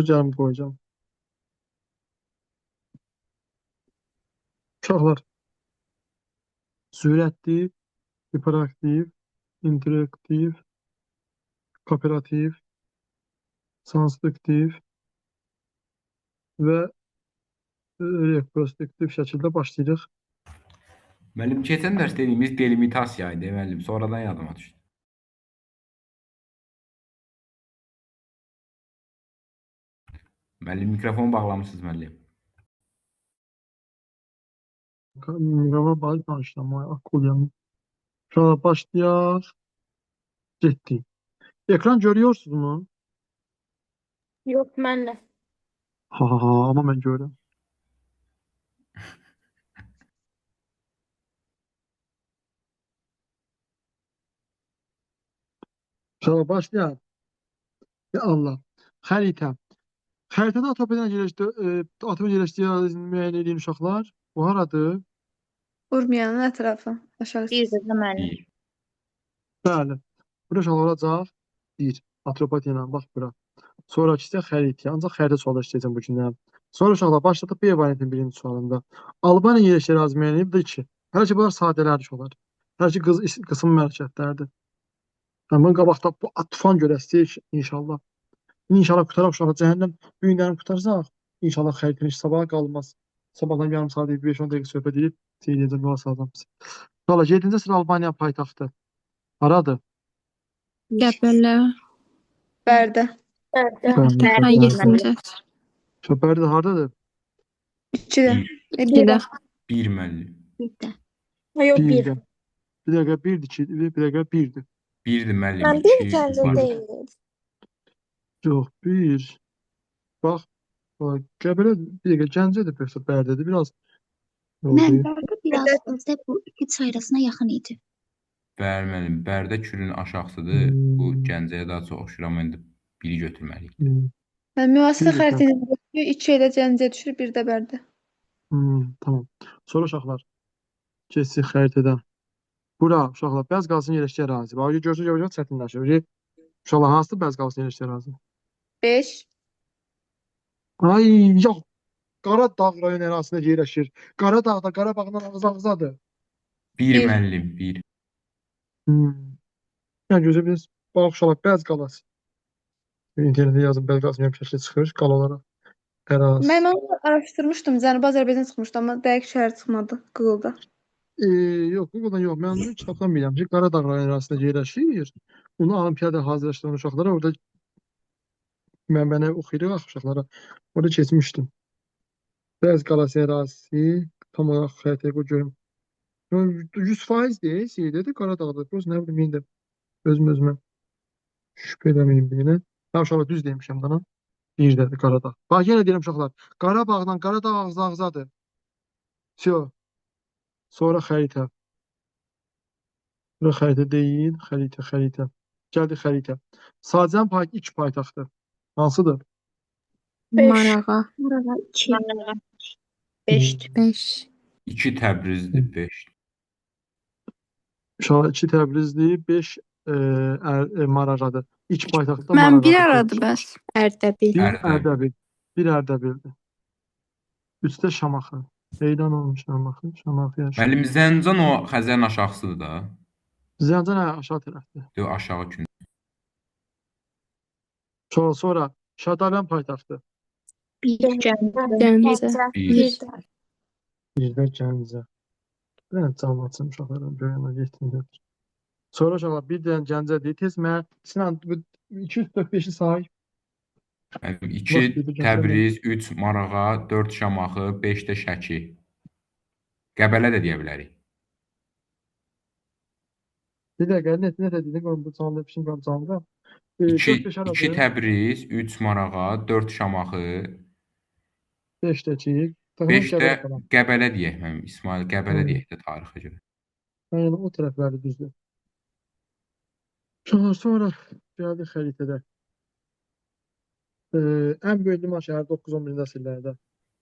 Gəlin qoyacağım. Uşaqlar, sürətli, hiperaktiv, interaktiv, kooperativ, transduktiv və retrospektiv şəkildə başlayırıq. Müəllim, keçən dərs dediyimiz delimitasiya idi, müəllim. Sonradan yadıma düşdü. Müəllim, mikrofonu bağlamışsınız, müəllim. Mikrofona bağlı danışıram. Akıl yanı. Uşaqlar, başlayaq. Getdik. Ekran görüyorsunuz mu? Yok ben de. Ha, ama mən görürəm. Uşaqlar, başlayaq. Ya Allah. Xəritə. Xəritədə atomun yerləşdiyi müəyyən edin uşaqlar. Bu haradır? Vurmayanın ətrafı. Aşağısı. Bir de müəllim. Bir. Bəli. Bura uşaqlar olacaq. 1. Atropatiya ilə bax bura. Sonrakı isə xəritə. Ancaq xəritə sualda işləyəcəm bu gündən. Sonra uşaqlar başladıq B variantının birinci sualında. Albaniya yerləşdiyi ərazi müəyyən edildi 2. Hələ ki bunlar sadələrdir olar. Hələ ki qısım hərəkətlərdir. Bunun qabaqda bu tufan görəsiz inşallah. İnşallah qutaraq uşaqlar cəhənnəm bu günlərini qutarsaq. İnşallah xəritənin sabaha qalmaz. Sabahdan yarım saat 5-10 dəqiqə söhbət edib seyircəm yola salacağım sizi. Uşaqlar 7-ci sıra Albaniya paytaxtı. Haradır? Qəbələ. Bərdə. Ha, 7-ci. Bərdə hardadır? 2-də. İkidə. Bir, müəllim. Yok bir. Birdə. Bir dəqiqə 1-dir, 2-dir, bir dəqiqə 1-dir. Birdir, müəllim. Ben İki bir kendi var. değil. Yox, 1. Bax, Qəbələ bir dəqiqə Gəncədir, yoxsa Bərdədir, biraz. Mən Bərdə biraz özdə bu iki çayrasına yaxın idi. Bəli, müəllim. Bərdə Kürün aşağısıdır. Bu Gəncəyə daha çox oxşuyur, amma indi biri götürməliyik. Mən müasir Bir də. xəritəni götürüyor. 2 ilə Gəncəyə düşür, 1 də Bərdə. Tamam. Sonra uşaqlar, keçsək xəritədən. Bura, uşaqlar, bəz qalsın yerləşdiyi ərazi. Bax, görsünüz, yavaş çətinləşir. Uşaqlar, hansıdır bəz qalsın yerləşdiyi ərazi? 5. Ay, yox. Qaradağ rayon ərazisində yerləşir. Qaradağda, Qarabağdan ağız-ağızadır. Bir, Bir. müəllim, bir. Yəni, gözə biz, bax, uşaqlar, bəz qalası. İnternetdə yazın, bəz qalsın şəkli çıxır, qal olaraq. Ərazi. Mən onu araşdırmışdım. Cənubi Azərbaycan çıxmışdı, amma dəqiq şəhər çıxmadı Google-da. Yox, Google-dan yox. Mən onu kitabdan bilirəm ki, Qaradağ rayon ərazisində yerləşir. Onu olimpiyada hazırlaşdıran uşaqlara orada mənbəni oxuyuruq axı uşaqlara. Orada keçmişdim. Bəz qalası ərazisi tam olaraq xəritəyə qoy görüm. 100% deyil, şeydədir, Qaradağda. Prosta nə bilim, indi özümə şübhə eləməyim deyilən. Ha, uşaqlar düz demişəm dana. Birdədir Qaradağ. Bax, yenə deyirəm uşaqlar. Qarabağdan Qaradağ ağız-ağızadır. Всё. Sonra xəritə. Bura xəritə deyil, xəritə. Gəldi xəritə. Sadəcən ilk paytaxtı. Hansıdır? Marağa. Burada 2. 5'ti. 5. 2 Təbrizdir, 5. Uşaqlar 2 Təbrizli, 5 Marağadır. İlk paytaxtda Mən Marağadır. bir aradı bəs. Erdebil. Bir Ərdəbil. Ərdəbil. Bir Ərdəbildir. 3-də Şamaxı. Heydan olmuş Şamaxı. Şamaxı yaşayır. Müəllim, Zəncan o Xəzərin aşağısıdır da. Zəncan aşağı tərəfdir. Yox, aşağı kün. Sonra Şadalyan paytaxtı. 1. Gəncə. Bir. Birdə Gəncə. Mən can açım uşaqlarım, böyüyənə getdim. Sonra uşaqlar bir dənə Gəncədir. Tez mən Sinan 245-i say. 2 Təbriz, 3 Marağa, 4 Şamaxı, 5 də Şəki. Qəbələ də deyə bilərik. Bir dəqiqə, nə dedin? Qoyun bu canlı bir şey var canlı. 2 Təbriz, 3 Marağa, 4 Şamaxı, 5-dəki. 5 də Qəbələ deyək mənim. İsmail Qəbələ deyək də tarixə görə. Yəni o tərəfləri düzdür. Sonra gəldi xəritədə. Ən böyük liman şəhəri 9-11-ci əsrlərdə.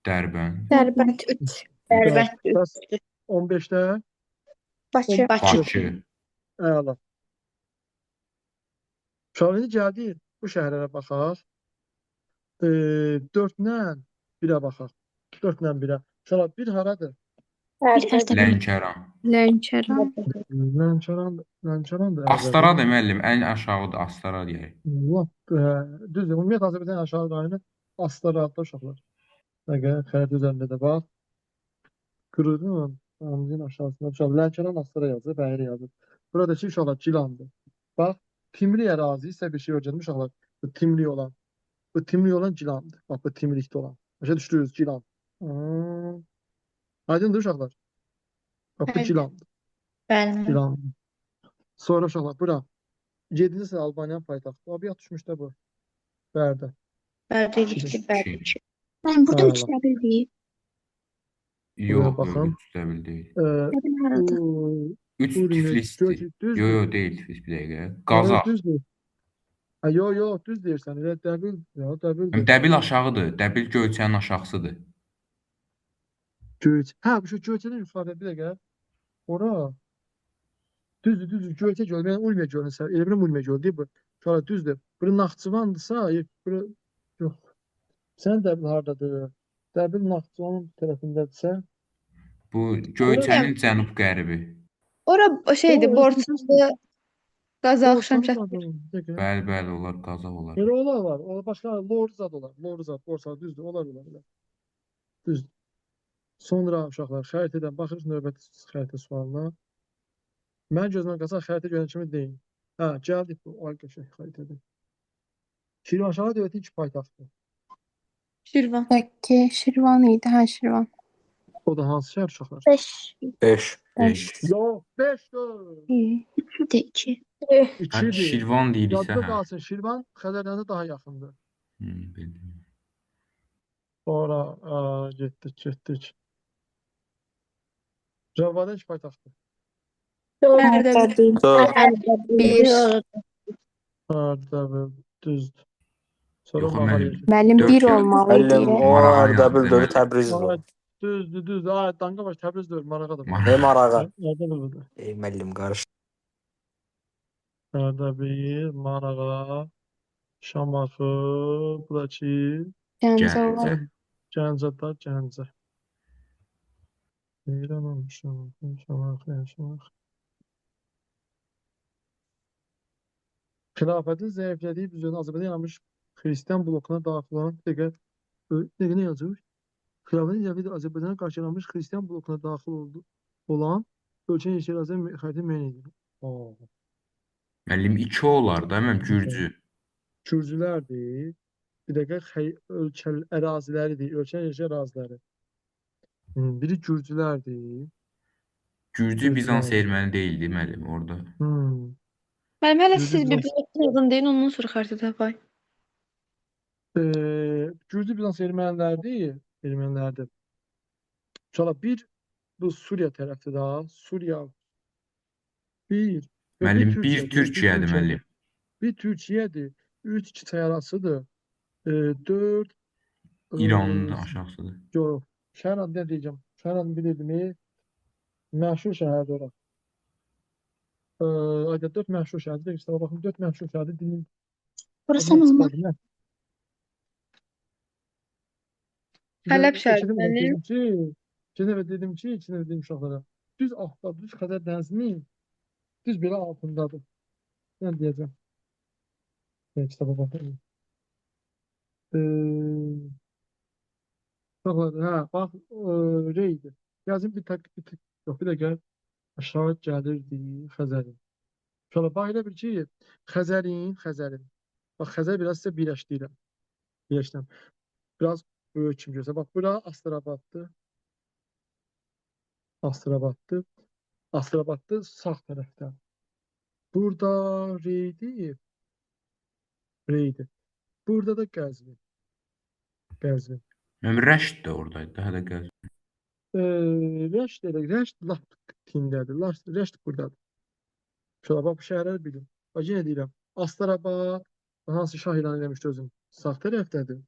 Dərbənd. Dərbənd 3. Dərbənd 3. 15-də Bakı. Bakı. əla. Uşaqlar indi gəldi bu şəhərlərə baxaq. 4-lə 1-ə baxaq. 4-lə 1-ə. Uşaqlar 1 haradır? Bir Ərdəbil. Lənkəran. Lənkəran. Lənkərandır Astaradır Ərdəbil. müəllim, ən aşağıdır, Astara deyək. Lap, düzdür. Ümumiyyətlə Azərbaycan aşağı rayonu Astaradır uşaqlar. Bəqə xəritə üzərində də bax. Qırğın, Amcin aşağısında uşaqlar. Lənkəran Astara yazır, Bəyri yazır. Buradakı uşaqlar Gilandır. Bax, Timli ərazi isə bir şey öyrəndim uşaqlar. Bu Timli olan. Bu Timli olan Gilandır. Bax, bu Timlikdə olan. Başa düşdünüz, Gilan. Aydındır uşaqlar. Bax, bu Bəli. Gilandır. Bəli. Gilandır. Sonra uşaqlar, bura. 7-ci sıra Albaniyanın paytaxtı. Abi yatışmış da bu. Bərdə. Bərdə iki, bərdə İki. iki. Mən burada Hə, 3 Dəbil deyib. Yox, baxın. yox, Dəbil deyil. Dəbil haradır? 3 Urmiya, Tiflisdir. Göyçək, düzdür. Yox, deyil Tiflis bir dəqiqə. Qazax. Düzdür. Ha, yox, düz deyirsən. Elə Dəbil, Dəbildir. Dəbil aşağıdır. Dəbil Göyçənin aşağısıdır. Göyçək. Hə, bu Göyçədən yuxarıda bir dəqiqə. Ora. Düzdür. Göyçək göl. Mən Urmiya gölünü sevirəm. Elə bilirəm Urmiya gölü deyil bu. Şöyle düzdür. Bura Naxçıvandırsa, bura yox. Sən Dəbil hardadır? Dəbil Naxçıvanın tərəfindədirsə, Bu Göyçənin cənub-qərbi. Ora şeydir, O, borclu Qazax Şəmşət. Bəli, bəli, onlar Qazax olar. Elə olar var. O başqa Lorzad olar. Borsa düzdür. Olar. Düzdür. Sonra uşaqlar xəritədən baxırıq növbəti xəritə sualına. Mən gözümə Qazax xəritə görən kimi deyil. Hə, gəldik bu ay qəşəng xəritədə. Şirvanşahlar dövləti iki paytaxtdır. Şirvan. Bəlkə Şirvan idi, hə Şirvan. O da hansı şəhər uşaqlar? 5. 5. Yox, 5-dür. 2 də 2. 2-dir. Şirvan deyirsə, Yadda hə. qalsın. Şirvan Xəzərlənə daha yaxındır. Bildim. Sonra getdik. Cavabada iki paytaxtdır. Ərdəbil. Bir. Ərdəbil, düzdür. Sonra Yox, Mağaraya müəllim. getdik. Müəllim Dörd bir yol. olmalı idi. Müəllim o Marağa Ərdəbildir, yazdı, Təbrizdir. Düzdür. Danqabaş Təbriz deyil, Marağadır. Ey Marağa. Ərdəbil budur. Ey müəllim qarışdı. Ərdəbil, Marağa, Şamaxı, buradakı Gəncə olar. Gəncədə, Gəncə. İran, Şamaxı. Xilafətin zəiflədiyi üzrə Azərbaycan yanmış xristian blokuna daxil olan dəqiqə nə yazır? Xilafətin zəiflədiyi Azərbaycana qarşı yanmış xristian blokuna daxil olan ölkənin yeşil ərazisi xəritə müəyyən edilir. Müəllim 2 olar da, mən Gürcü. Gürcülərdir. Bir dəqiqə ölkə əraziləridir. Ölkənin yeşil əraziləri. Biri Gürcülərdir. Gürcü Bizans erməni deyildi müəllim orada. Müəllim, hələ Gürcü siz bir Bizans. yazın deyin, ondan sonra xəritə tapay. Gürcü Bizans ermənilərdir. Uşaqlar bir bu Suriya tərəfdir daha. Suriya bir. Müəllim 1 Türkiyədir müəllim. Bir Türkiyədir. 3 iki çay arasıdır. 4 İranın da aşağısıdır. yox. Şəhər adı nə deyəcəm? Şəhər adını bilirdim. Məşhur şəhərdir ora. Ayda 4 məşhur şəhərdir. İşte baxın 4 məşhur şəhərdir. Dilin Burası olmaz. Hələb şəhəri müəllim. Cenevə dedim uşaqlara. Düz altda, düz Xəzər dənizinin düz belə altındadır. Mən deyəcəm. Kitaba baxayım. Bax, Reydir. Yazın bir dəqiqə aşağı gəlirdi Xəzərin. Şöyle bax elə bir ki, Xəzərin. Bax, Xəzər biraz sizə birləşdirəm. Biraz böyük kimi görsə. Bax, bura Astırabaddır. Astırabaddır sağ tərəfdə. Burada Reydir. Burada da Qəzvin. Mənim Rəşd də oradaydı, hələ gəl. Rəşd lap tindədir. Rəşd buradadır. Şöyle bax, bu şəhərləri bilin. Bax, yenə deyirəm. Astırabad hansı şah ilan eləmişdi özün? Sağ tərəfdədir.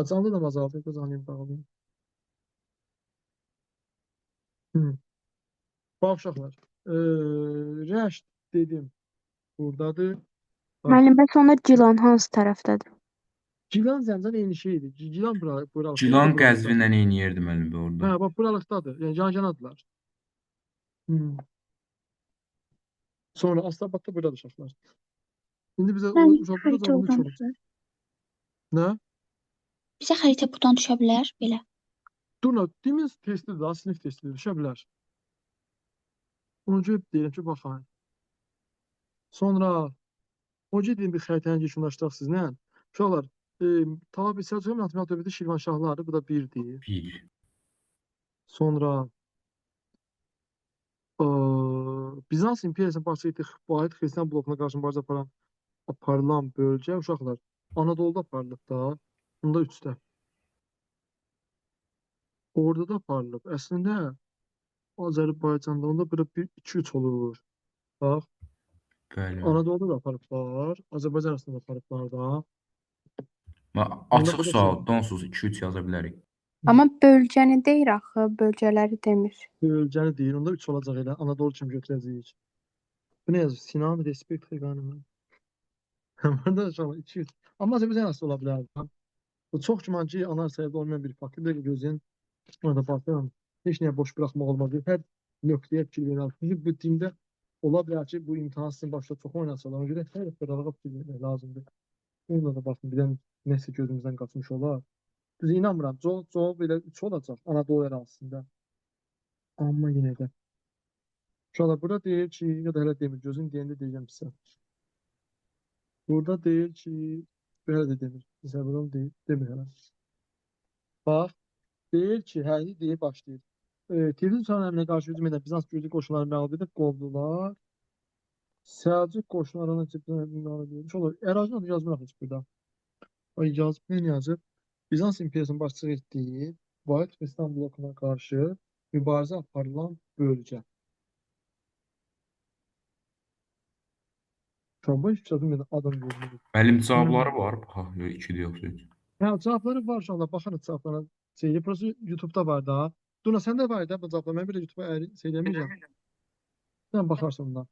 Canlı da azaldı. Qazanayım, bağlayayım. Bax, uşaqlar. Rəşd dedim. Buradadır. Müəllim, bəs onlar Gilan hansı tərəfdədir? Gilan Zəncan eyni şeydir. Gilan buralıqda. Gilan Qəzvinlə eyni yerdir müəllim orada. Hə, bax buralıqdadır. Yəni yan-yanadılar. Sonra Aslabadda buradadır uşaqlar. İndi bizə Mən uşaq burada xəritə cavabını oradan çox. düşər. Nə? Bizə xəritə buradan düşə bilər belə. Durna, demin testidir daha, sinif testidir. Düşə bilər. Onu görüb deyirəm ki, baxayın. Sonra o gedin bir xəritəni yekunlaşdıraq sizlə. Uşaqlar, Tabi Səlcuq Matematik dövründə Şirvanşahlardır. Bu da 1-dir. 1. Sonra Bizans İmperiyasının başçısı Vahid Xristian blokuna qarşı mübarizə aparılan bölgə uşaqlar Anadoluda aparılıb da. Bunda 3-də. Orada da aparılıb. Əslində Azərbaycanda onda bura 2-3 olur. Bax, Bəli. Anadoluda da aparıblar, Azərbaycan arasında da aparıblar da. Açıq burada sual, donsuz 2-3 yaza bilərik. Amma bölgəni deyir axı, bölgələri demir. Bölgəni deyir, onda 3 olacaq elə. Anadolu kimi götürəcəyik. Bu nə yazır? Sinan Respekt Xəqanı. Burada uşaqlar 2-3. Amma Azərbaycan arasında ola bilər. Bu çox güman ki, anar sayıda olmayan bir faktordur. Gözün ona da baxıram. Heç nəyə boş buraxmaq olmaz. Hər nöqtəyə fikir vermək. Çünki bu dində ola bilər ki, bu imtahan sizin başda çox oynasınlar. Ona görə hər fərqalığa fikir vermək lazımdır. Onunla da baxın, birdən nəsə gözümüzdən qaçmış olar. Düz inanmıram. Cavab belə 3 olacaq Anadolu ərazisində. Amma yenə də. Uşaqlar, burada deyir ki, ya da hələ demir. Gözüm deyəndə deyəcəm sizə. Burada deyir ki, belə də demir. Məsələn, buradan deyir, demir hələ. Bax, deyir ki, hə, deyir, başlayır. Tiflis Sultan əmrinə qarşı hücum edən Bizans gürcü qoşunları məğlub edib qovdular. Səlcuq qoşunlarına məğlub edilmiş olur. Ərazini adı yazmır axı burada. Ay yazıb, nə yazıb? Bizans İmperiyasının başçılıq etdiyi Vahid Xristian blokuna qarşı mübarizə aparılan bölgə. Şabaş kitabın adam görünür. Müəllim cavabları var. Bax, 2-dir yoxsa 3. Hə, cavabları var inşallah. Baxın cavablarına. Burası YouTube-da var da. Duna səndə var da bu cavablar. Mən bir də YouTube-a deməyəcəm. Sən baxarsan buna.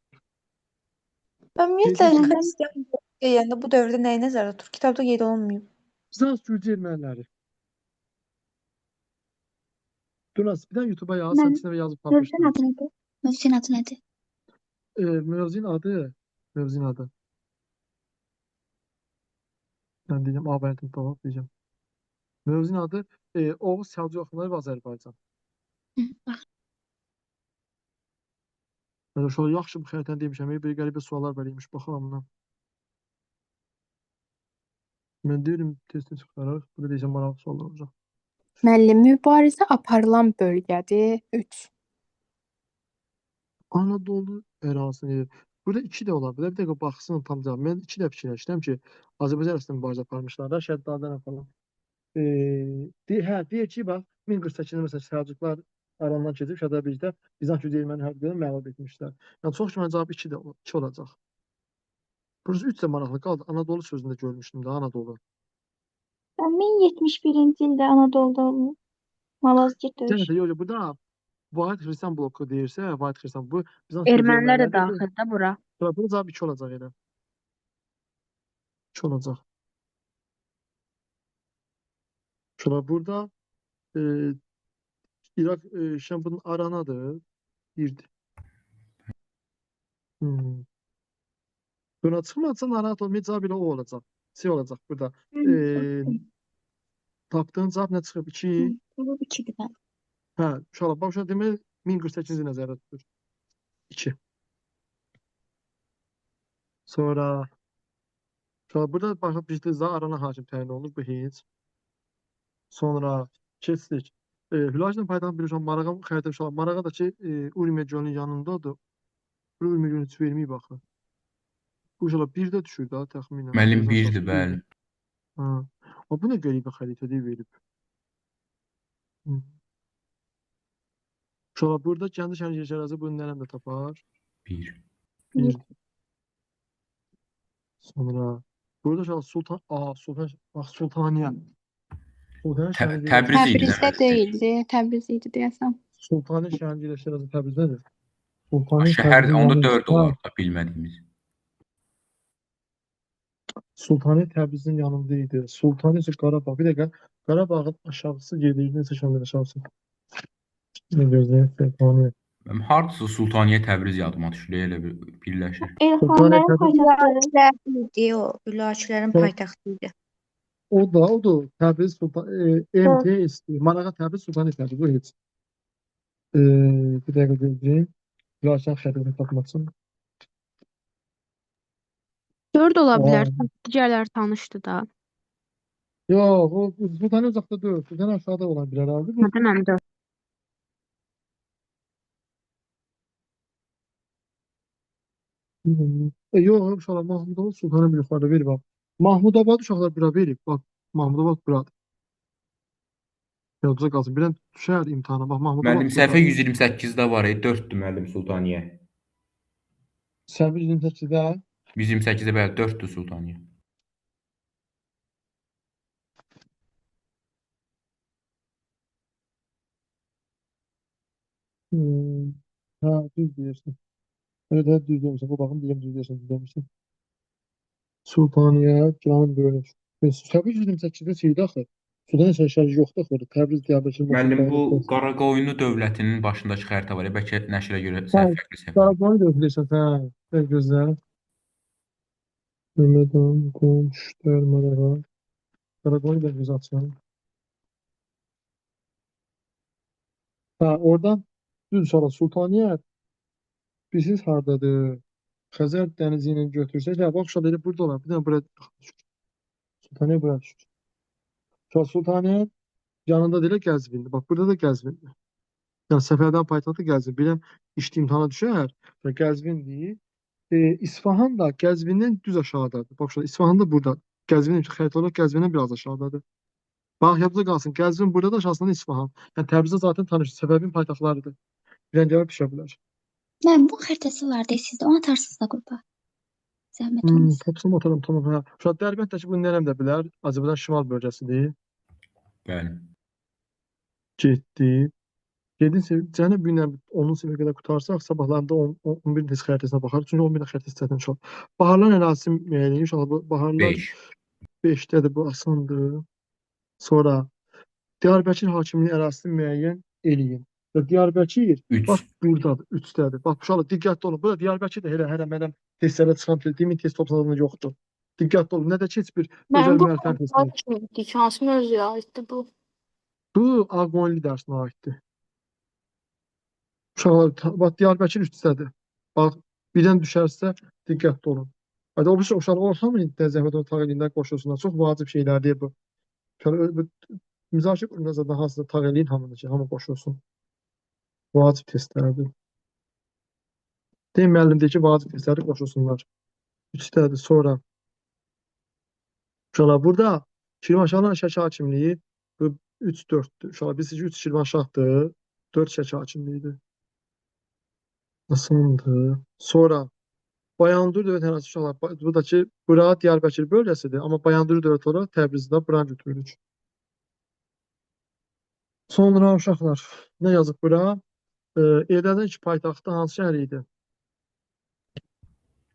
Ben ümumiyyətlə Dedim ki- Xristian deyəndə bu dövrdə nəyi nəzərdə tutur? Kitabda qeyd olunmayıb. Bizans gürcü erməniləri. Duna bir də YouTube-a yaz. Mən- Sən içinə yazıb Mövzun tapmışdın. adı nədir? Mövzun adı nədir? Mövzun adı. Ben diyeceğim Abayatın tamam diyeceğim. Mövzun adı Oğuz Səlcuq axınları və Azərbaycan. Hı, bax. Mən şu an yaxşı bir xəritəni demişəm. Bir qəribə suallar var imiş. Baxıram buna. Mən deyirəm testini çıxaraq. Bu da deyəcəm maraqlı suallar olacaq. Müəllim, mübarizə aparılan bölgədir 3. Anadolu ərazisi. Burada 2 də ola bilər. Bir dəqiqə baxsın tam cavab. Mən 2 də fikirləşdim ki, Azərbaycan arasında mübarizə aparmışlar da, Şəddadən falan. Deyir ki, bax 1048-də məsələn Səlcuqlar arandan keçib Şəddadə Bizans gürcü erməni hərbilərini məğlub etmişlər. Yəni çox güman cavab 2 də 2 olacaq. Burası 3 də maraqlı qaldı. Anadolu sözündə görmüşdüm də Anadolu. Ben 1071-ci ildə Anadolu'da Malazgirt Yəni döyüşü. də yox, burada Vahid Xristian bloku deyirsə, Vahid Xristian bu Bizans Ermənilər də erməniləri daxildə bura. Bu cavab 2 olacaq elə. 2 olacaq. Şura burada İraq Şam aranadır. Birdir. Buna çıxmazsa narahat olmayacaq, cavab elə o olacaq. C olacaq burada. Tapdığın cavab nə çıxıb? 2. Bu 2-dir bəli. Hə, uşaqlar, bax uşaq demək 1048-ci nəzərdə tutur. 2. Sonra burada başqa bir də arana hakim təyin olunur. Bu heç. Sonra keçdik. Hülakünin paytaxtı Birləşən Marağa xəritə uşaqlar. Marağa da ki Urmiya gölünün yanındadır. Urmiya gölünü heç verməyib baxın. Bu uşaqlar 1-də düşür da təxminən. Müəllim 1-dir, bəli. Ha. Bu nə qəribə xəritədə verib. Uşaqlar burada Gəncə şəhəri yerləşərazı bunun nərəndə tapar? 1. 1. Sonra burada uşaqlar Sultaniyə. Təbriz idi. Təbrizdə deyildi, Təbriz idi deyəsəm. Sultaniyə şəhəri yerləşərazı Təbrizdədir. Şəhər onda 4 olar da bilmədiyimiz. Sultaniye Təbrizin yanında idi. Sultaniye isə Qarabağ. Bir dəqiqə. Qarabağın aşağısı gedir. Nəsə şanlı aşağısı. Ne gözləyir? Sultaniye. Hardasa Sultaniyə Təbriz yadıma düşür, elə bir birləşir. Sultaniye Elxanilərin Təbriz. paytaxtı. idi o. Ülakülərin Hə. paytaxtı idi. O da Təbriz Sultan MTS. Marağa Təbriz Sultaniye Təbriz. O heç. Bir dəqiqə gözləyim. Birazdan xəritəni tapmaq üçün. 4 ola bilər. Aa. Digərləri tanışdı da. Yox, o Sultaniye uzaqda deyil. Sultaniye aşağıda olan bir herhalde. Bu Nədən 4? Yox, uşaqlar Mahmudabad Sultaniye bir yuxarıda verir bax. Mahmudabad uşaqlar bura verib. Bax, Mahmudabad buradır. Yadınıza qalsın. Birdən düşər imtahana. Bax, Mahmudabad Müəllim, səhifə 128-də var, 4-dür müəllim Sultaniyə. Səhifə 128-də 128-də bəli, 4-dür Sultaniyə. hə, düz deyirsən. Evet, düz demişsin. Bu baxım deyirəm, düz deyirsən, düz demişsin. Sultaniye, Canan Bölük. Səhifə 128-də şeydi axı. Sultaniye şəhəri yoxdur axı. Təbriz, Diyarbəkir, Müəllim, bu Bakı. Qaraqoyunlu dövlətinin başındakı xəritə var, bəlkə nəşrə görə Hə, səhv fərqli səhv. Qarabağı da deyirsən, hə. Ver gözlə. Məmədan, Qom, Şütər, Marağa. Qarabağı da göz açsın. Hə, oradan düz sonra Sultaniye bilirsiniz hardadır? Xəzər dənizi ilə götürsək, hə, bax uşaq elə burada olar. Bir dənə bura düşür. Sultaniye bura düşür. Sultaniye yanında deyil Qəzvindir. Bax burada da Qəzvindir. Yəni Səfərdən paytaxtı Qəzvin. Bilən işdə imtahana düşər. Və Qəzvindir. İsfahan da Qəzvindən düz aşağıdadır. Bax uşaq İsfahan da buradadır. Qəzvin xəritə olaraq Qəzvindən biraz aşağıdadır. Bax yadınızda qalsın. Qəzvin burada da aşağısında İsfahan. Yəni Təbrizdə zaten tanış. Səfərin paytaxtlarıdır. Bilən gəlib düşə bilər. Mən bu xəritəsi vardı sizdə. Onu atarsınız da qrupa. Zəhmət olmasa. Tapsam atarım, tamam. Hə. Uşaq Dərbənd də ki, bunu nərəm də bilər. Azərbaycan şimal bölgəsidir. Bəli. Getdi. Gedin cənub günlə 10-cu sinifə qədər qutarsaq, sabahlarında 11 test xəritəsinə baxarıq. Çünki 11 xəritəsi çətin çox. Baharlar ərazisi müəyyən edin. İnşallah bu baharlar 5. 5-dədir, bu asandır. Sonra Diyarbəkir hakimliyi ərazisini müəyyən eləyin. Və Diyarbəkir 3. bax buradadır, 3-dədir. Bax uşaqlar diqqətli olun. Burada Diyarbəkir də elə mənəm testlərə çıxan demin test toplananda yoxdur. Diqqətli olun. Nə də ki heç bir özəl müəllifənin testi. Hansı mövzuya aiddir bu? Bu Ağqoyunlu dərsinə aiddir. Uşaqlar, bax Diyarbəkir 3-dədir. Bax birdən düşərsə diqqətli olun. Hadi o bir uşaqlar hamı zəhmət tağ elindən qoşulsunlar. Çox vacib şeylərdir bu. Müzakirə qurumunda zaten hansısa tağ eləyin hamını ki, hamı qoşulsun. Vacib testlərdir. Deyim müəllim deyir ki, vacib testləri qoşulsunlar. 3-dədir. Sonra uşaqlar burada Şirvanşahların Şəki hakimliyi bu 3-4'dür. Uşaqlar bilirsiniz ki 3 Şirvanşahdır, 4 Şəki hakimliyidir. Nasıldır? Sonra Bayandur dövlət ərazisi uşaqlar. Buradakı bura Diyarbəkir bölgəsidir. Amma Bayandur dövlət olaraq Təbrizdə buranı götürürük. Sonra uşaqlar nə yazıb bura? Eldədən iki paytaxtı hansı şəhər idi?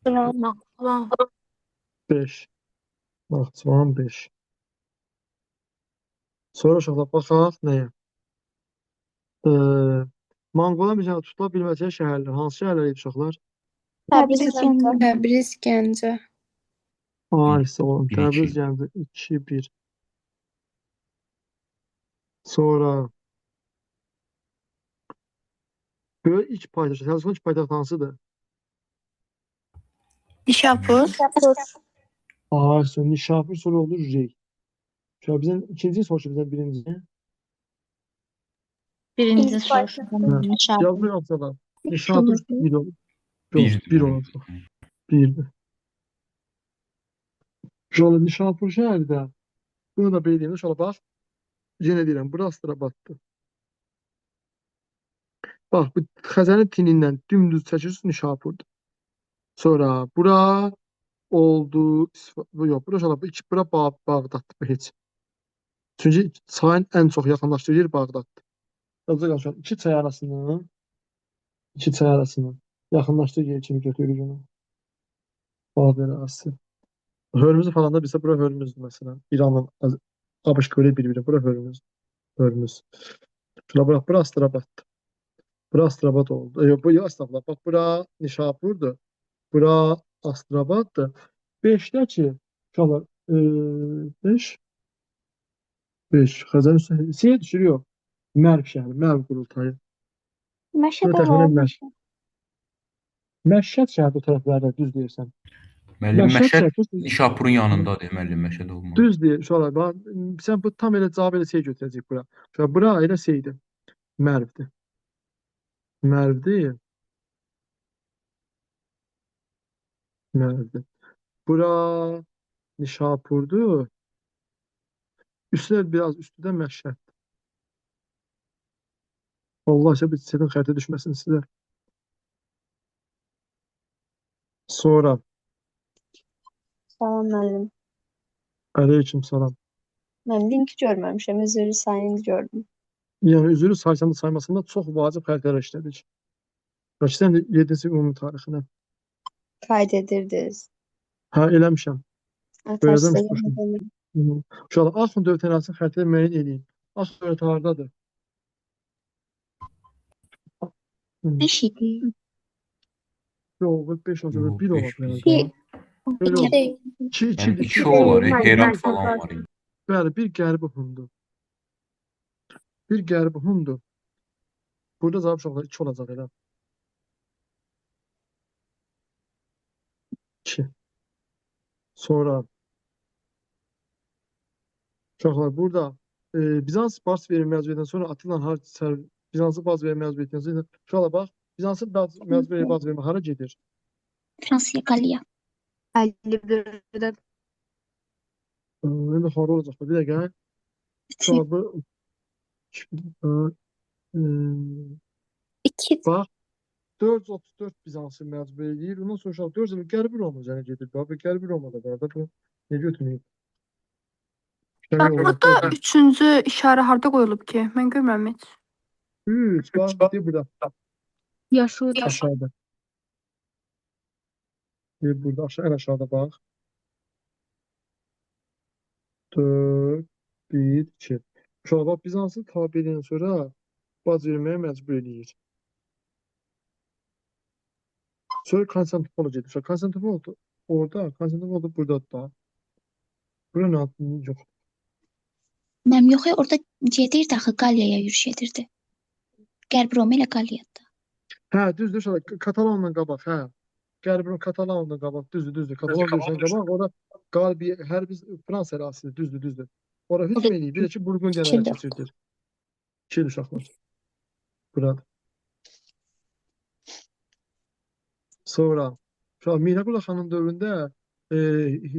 Naxçıvan. 5. Naxçıvan 5. Sonra uşaqlar baxaq nəyə? Monqola mücadilə tutula bilməyəcək şəhərlər. Hansı şəhərlər idi uşaqlar? Təbriz, Gəncə. Təbriz, Gəncə. Ay, sağ olun. 1-2. Təbriz Gəncə 2-1. Sonra böyle ilk paytaxt. Təbrizin ilk paytaxt hansıdır? Nişapur. Ay, sonra Nişapur, sonra olur Rey. Şöyle bizden ikinciyi soruşu bizden birinci. Birinci İlk soru. Yazmayı atsalar. Nişapur bir olur. Yok, 1'dir. bir olur. Birdir. Şöyle Nişapur şəhərdə. Bunu da belirleyeyim. Şöyle bak. Yenə deyirəm. Burası da battı. Bak bu Xəzərin tinindən dümdüz çəkirsiz Nişapurdur. Sonra bura oldu. Yok, bura şöyle bura Bağdaddır bu heç. Çünki çayın ən çox yaxınlaşdığı yer Bağdaddır. Yazıca qalmışam. İki çay arasının yaxınlaşdığı yer kimi götürürük onu. Bağdat ərazisi. Hörmüzü falan da bilsə bura Hörmüzdür məsələn. İranla ABŞ görə bir-biri. Bura Hörmüz. Hörmüz. Şuna bırak. Bura Astrabaddır. Bura Astrabad oldu. Yok bu Astrabad. Bak bura Nişapurdur. Bura Astrabaddır. 5'də ki uşaqlar 5 Xəzər üstü Siyə düşürüyor. Mərv şəhəri, Mərv qurultayı. Məşədə Bura təxminən var. Məşhəd şəhəri bu tərəflərdə düz deyirsən. Müəllim, Məşhəd Məşəd şəhəri Nişapurun yanındadır, müəllim, Məşəd olmaz. düz deyir. Uşaqlar bax sən bu tam elə cavab elə şey götürəcək bura. Uşaqlar bura elə şeydir. Mərvdir. Mərvdir. Mərvdir. Bura Nişapurdur. Üstüne biraz üstüde Məşhəd. Allah aşkına bir senin xəritə düşməsin sizə. Sonra Salam müəllim. aleyküm salam. Mən linki görməmişəm, üzrü sayını gördüm. Yəni üzrü saysan da saymasında çox vacib xəritələr işlədik. Bax sən də 7-ci ümumi tarixinə. Qayd edirdiniz. Hə, eləmişəm. Atarsa Buyurun. Uşaqlar, Axund dövlət ərazisinin xəritələri müəyyən edin. Axund dövləti hardadır? 5 idi. Yox, 5 olsa Yox, 1 ola beş bilər. değil. Yox, İki. 2 Yəni 2 2 olar, Herat falan var. Bəli, bir qərbi Hundur. Bir qərbi Hundur. Burada cavab uşaqlar 2 olacaq elə. 2. Sonra uşaqlar burada Bizans baz vermə məcburiyyətindən sonra Atilla Bizansın baz vermə məcburiyyətindən sonra uşaqlar bax Bizansın baz vermə hara gedir? Fransaya, Qaliya. 51-də İndi hara olacaq? Bir dəqiqə. Uşaqlar bu e, 2. bax 434 Bizansın məcbur edir. Ondan sonra uşaqlar 4 Qərbi Roma üzərinə gedir. Bax bu Qərbi Romada var da bu nə götürməyib? Burada üçüncü işarə harda qoyulub ki? Mən görmürəm heç. 3 bax bir burada Yaşıda. aşağıda. Bir burada aşağı en aşağıda bax. 4 1 2. Uşaqlar bax Bizansın tabelindən sonra baz verməyə məcbur eləyir. Sonra Konstantinopola gedir. Uşaq Konstantinopol orada, Konstantinopol da burada da. Buranın adını yox. Mənim yox, orada gedirdi axı Qaliyaya yürüş edirdi. Qərbi Roma ilə Qaliyada. Hə, düzdür uşaqlar. Katalanla qabaq, hə. Qərbi Roma Katalanla qabaq, düzdür. Katalan döyüşən qabaq, orada qalbi hərbi Fransa ərazisidir, düzdür. Ora hücum eləyir, bir də ki Burqundiyanı ələ keçirdir. 2 uşaqlar. Burada. Sonra uşaqlar Miraqula xanın dövründə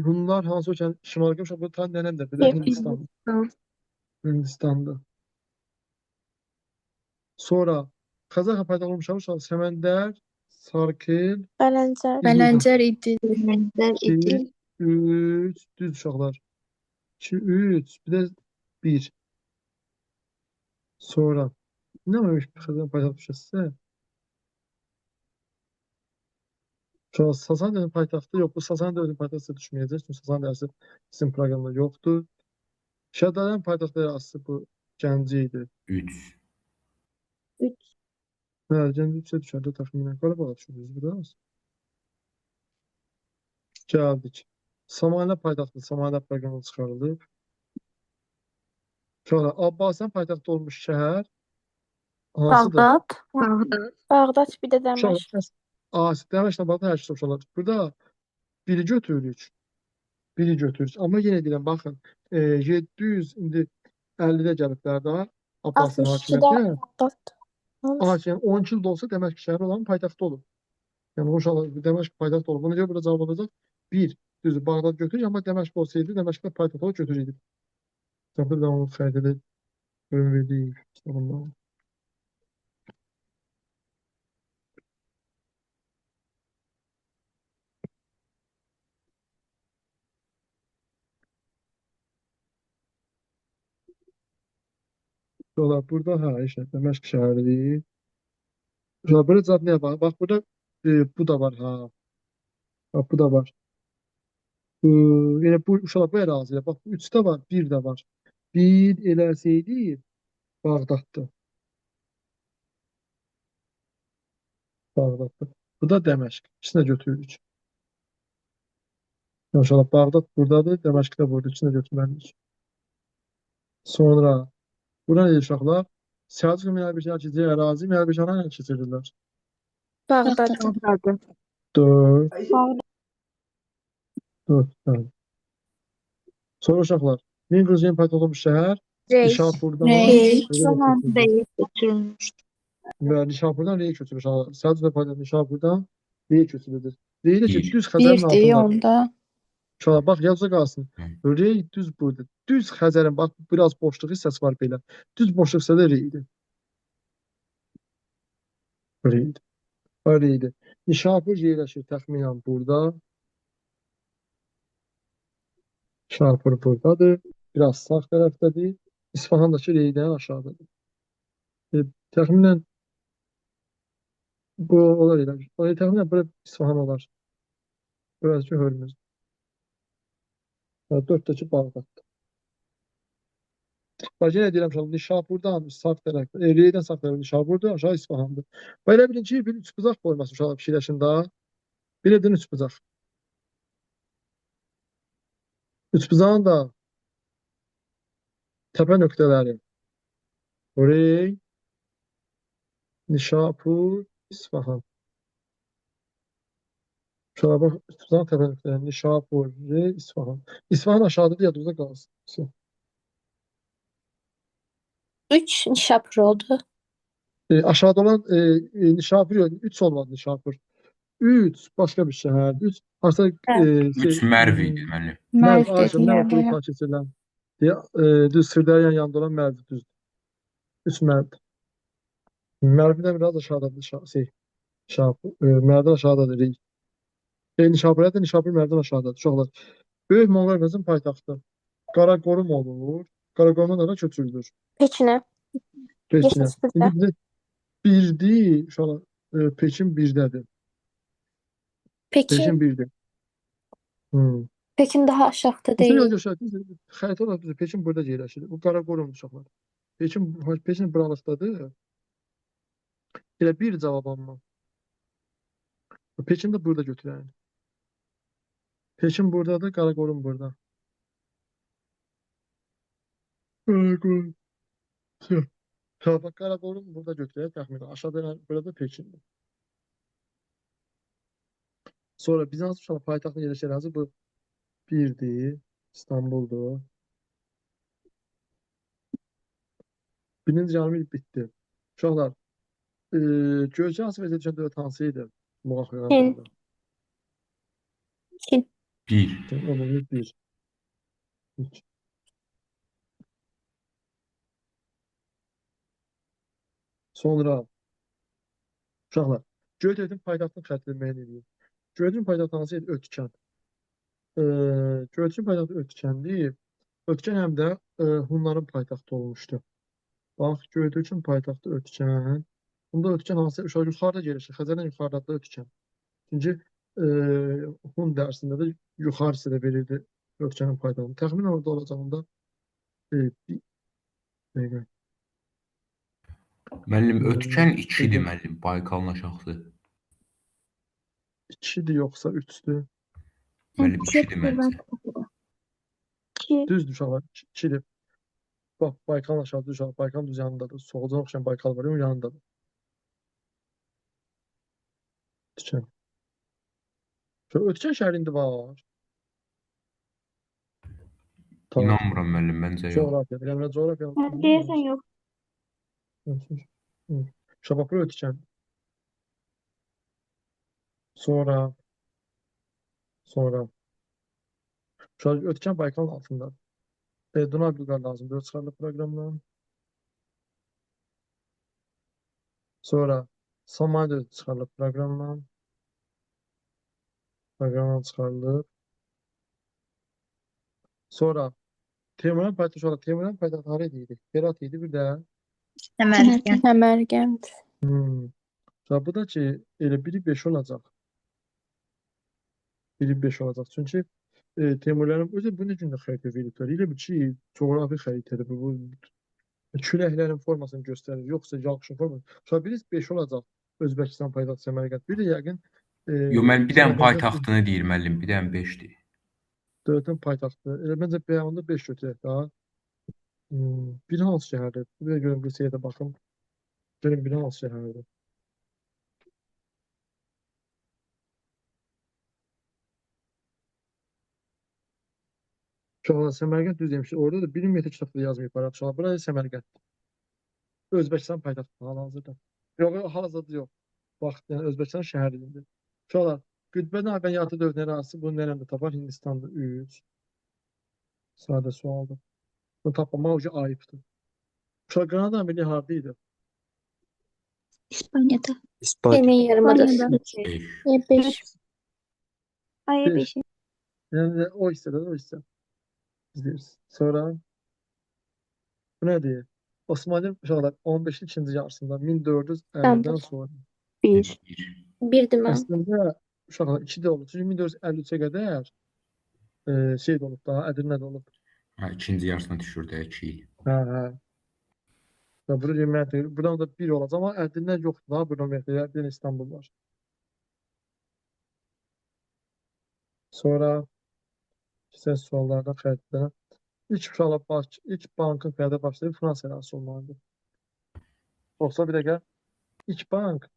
Hunlar hansı ölkənin şimalqı uşaq bu tan nənəmdir, bir də Hindistan. Hindistan'da. Sonra Kazakha payda olmuş uşaq Səməndər, Sarkil, Bələncər. Bələncər idi. 2, 3, düz uşaqlar. 2, 3, bir də 1. Sonra nə varmış bir Xəzər paytaxt düşəsə? Şu an Sasaniyanın paytaxtı yox, bu Sasaniya dövlətinin paytaxtı düşməyəcək. Çünki Sasaniya ərazisi bizim proqramda yoxdur. Şəhərlərin paytaxtı ərazisi bu Gəncə idi. 3. Hə, Gəncə 3-ə düşərdə təxminən. Qarabağa düşürüz biraz. Gəldik. Samaniya paytaxtı, Samaniya proqramı çıxarılıb. Sonra Abbasiyan paytaxtı olmuş şəhər hansıdır? Bağdad. Bağdad bir də Dəməşq. Dəməşqlə bağlı hər şey soruşurlar. Burada biri götürürük. Amma yenə deyirəm, baxın, 700 indi 50-də gəliblər də Abbasiyan 62-də hakimiyyətə. Bağdad. Yəni 12 il də olsa Dəməşq şəhəri olan paytaxtı olub. Yəni o uşaqlar Dəməşq paytaxt olub. Ona görə burada cavab olacaq. 1. Düzdür, Bağdad götürür, amma Dəməşq olsaydı, Dəməşqdə paytaxt olub götürürdü. Sonra da onun xəritədə bölüm verdik. Kitabında. Burada hə, işte Dəməşq şəhəridir. Burada cavab nəyə bax? Bax burada bu da var ha. Bax bu da var. Elə bu uşaqlar bu ərazidə bax bu 3-də var, 1 də var. 1 eləsəydi Bağdaddır. Bağdaddır. Bu da Dəməşq. İkisini də götürürük. İnşallah Bağdad buradadır, Dəməşq də burada. İkisini də götürməliyik. Sonra bura ne uşaqlar? Səlcuq Mərbəşan keçəcək ərazi Mərbəşana ilə keçirirlər. Bağdad. Bağdad. 4, Bağdad. 4. Bəli. Sonra uşaqlar, Minquzin paytaxtı olmuş şəhər Rey. Nişapurdan Değil. Rey'e Zaman köçürülür. değil götürülmüş. Və Nişapurdan Rey'e köçürülür uşaqlar. Səlcuq paytaxtı Nişapurdan Rey'e köçürülür. Rey də ki, Bir. düz Xəzərin Birdir altında. onda. Uşaqlar, bax yazıca qalsın. Hı. Rey düz burada. Düz Xəzərin, bax biraz boşluq hissəsi var belə. Düz boşluq hissədə Rey'dir. Rey'dir. Rey'dir. Nişapur yerləşir təxminən burada. Şapur buradadır. Biraz sağ tərəfdədir. İsfahandakı Reydən aşağıdadır. Təxminən bu olar elə. Təxminən bura İsfahan olar. Burası Hörmüz. 4-dəki Bağdaddır. Bax, yenə deyirəm uşaqlar, Nişapurdan sağ tərəfdə, Reydən sağ tərəfdə Nişapurdur, aşağı İsfahandır. Və elə bilin ki, bir üçbucaq qoyması uşaqlar fikirləşin daha. Bir edin üçbucaq. Üçbucağın da təpə nöqtələri Rey, Nişapur, İsfahan. Uşaqlar bax, üçbucağın təpə nöqtələri Nişapur, Rey, İsfahan. İsfahan aşağıdadır, yadınızda qalsın. 3 Nişapur oldu. Aşağıda olan Nişapur yok. 3 olmadı Nişapur. 3 başka bir şehir. 3 aslında 3 Mərv idi deməli. Merv, Mərv Ayşe, dedilər Merv baya. qrupa keçirilən. Düz Sırdaryan yanında olan Merv düzdür. 3 Merv. Merv'den biraz aşağıdadır. Nişapur. Merv'den aşağıdadır. Nişapur'a da Nişapur Merv'den aşağıdadır. Uşaqlar. Böyük Monqoliyanın paytaxtı. Qaraqorum olur. Qaraqorumdan da köçürülür. Pekin'e. Pekinə. Yaşasın bizdə. İndi bizə birdir. Uşaqlar. Pekin birdədir. Pekin Pekin. birdir. Pekin daha aşağıda Mesela değil. arkadaşlar xəritə olaraq bizə Pekin burada yerləşir. Bu Qaraqorum uşaqlar. Pekin buralıqdadır. Elə bir cavab amma. Pekin də burada götürəyin. Pekin buradadır, Qaraqorum burada. Qaraqorum. Bax, Qaraqorum burada götürək təxminən. Aşağıda burada Pekindir. Sonra Bizans uşaqlar paytaxtın yerləşir ərazi bu birdir. İstanbuldur. Birinci yarım il bitdi. Uşaqlar, Göyçə hansı vəziyyətdə düşən dövlət hansı idi? Muğaq yığınlarında. Çin. 1. Ümumi 1. Sonra uşaqlar, Göyçətin paytaxtını xətt müəyyən edin. Göyçətin paytaxtı hansı idi? Ötkən. Göyçətin paytaxtı Ötkəndir. Ötkən həm də Hunların paytaxtı olmuşdu. Bax, Göyçətin paytaxtı Ötkən. Bunda Ötkən hansı? Uşaqlar yuxarıda yerləşir. Xəzərdən yuxarıda Ötkən. Çünki Hun dərsində də yuxarı hissədə verildi Ötkənin paytaxtı. Təxminən orada olacağında bir dəqiqə. Müəllim, Ötkən 2-dir müəllim, Baykalın aşağısı. 2-dir yoxsa 3-dür? Müəllim 2-dir məncə. Düzdür uşaqlar, 2-dir. Bax, Baykalın aşağıda uşaqlar, Baykalın düz yanındadır. Soğucan oxşayan Baykal var, onun yanındadır. Ötkən. Ötkən şəhərində var. İnanmıram müəllim, məncə yox. Coğrafiya, bilmirəm, coğrafiya. Deyəsən yox. Şabapur Ötkən. Sonra Ötkən Baykalın altında. Dunar Bulqar lazımdır, çıxarılır proqramdan. Sonra Samandö çıxarılır proqramdan. Proqramdan çıxarılır. Sonra Teymurən paytaxtı, Teymurən paytaxtı hara idi? Berat idi, bir də. Səmərqənd. Səmərqənd. Bu da ki, elə biri 5 olacaq. Biri 5 olacaq. Çünki Teymurlərin özü bu nə gündə xəritə veriblər? Elə bir şey, coğrafi xəritədir bu. Küləklərin formasını göstərir, yoxsa yağışın formasını. Sonra biriz 5 olacaq Özbəkistan paytaxtı Səmərqənd. Bir də yəqin Yox, mən bir dənə Səmərqəndə paytaxtını deyir müəllim, bir dənə 5-dir. dövlətin paytaxtı. Elə məncə bəyanında 5 götürək daha. Bir hansı şəhərdir? Bir də görüm qısaya da baxım. Görüm bir hansı şəhərdir. Uşaqlar Səmərqənd düz demişik. Orada da 1 metr kitabda yazmayıb var. Uşaqlar burası Səmərqənd. Özbəkistan paytaxtı hal-hazırda. Yox, hal-hazırda yox. Vaxt, yəni Özbəkistan şəhəri dilində. Uşaqlar, qütbə nəqliyyatı dövlət ərazisi bunu nərəndə tapar? Hindistanda 3. Sadə sualdır. Bunu tapmamaq ucu ayıbdır. Uşaqlar, Qranada Milli harda idi? İspaniyada. Yemen yarımadası. 5. 5. Ay Beş. 5. Yəni o hissədə, o hissə. İzləyirsiniz. Sonra bu nədir? Osmanlı uşaqlar 15-ci ikinci yarısında 1450-dən sonra 1. 1'dim ben. əslində uşaqlar 2 də olub. Çünki 1453-ə qədər şey də olub da, Ədirnə də olub. Hə, ikinci yarısına düşür də 2 il. Hə. Və burada demək, buradan da 1 olacaq, amma Ədirnə yoxdur da, buradan demək, Ədirnə İstanbul var. Sonra sizə suallardan xəritədən. İlk bankın fəaliyyətə başlayıb Fransa ərazisi olmalıdır. Yoxsa bir dəqiqə, ilk bank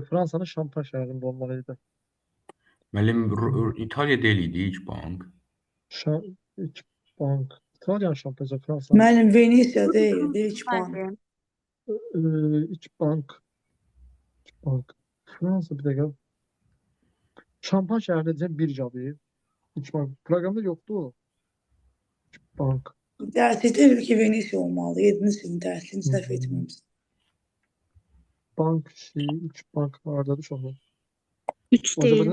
Fransanın Şampan şəhərində olmalıydı. Müəllim, İtaliya deyil idi ilk bank. İlk bank. İtalyan Şampanca Fransa. Müəllim, Venesiya deyildi, ilk bank. İlk bank. Fransa bir dəqiqə. Şampan şəhərində deyəcəm bir cadı. İlk bank. Proqramda yoxdur o. İlk bank. Dərsi deyil ki, Venesiya olmalı. 7-ci sinif dərsini səhv etməmişsin. Bank ilk bank hardadır uşaqlar? 3 değil.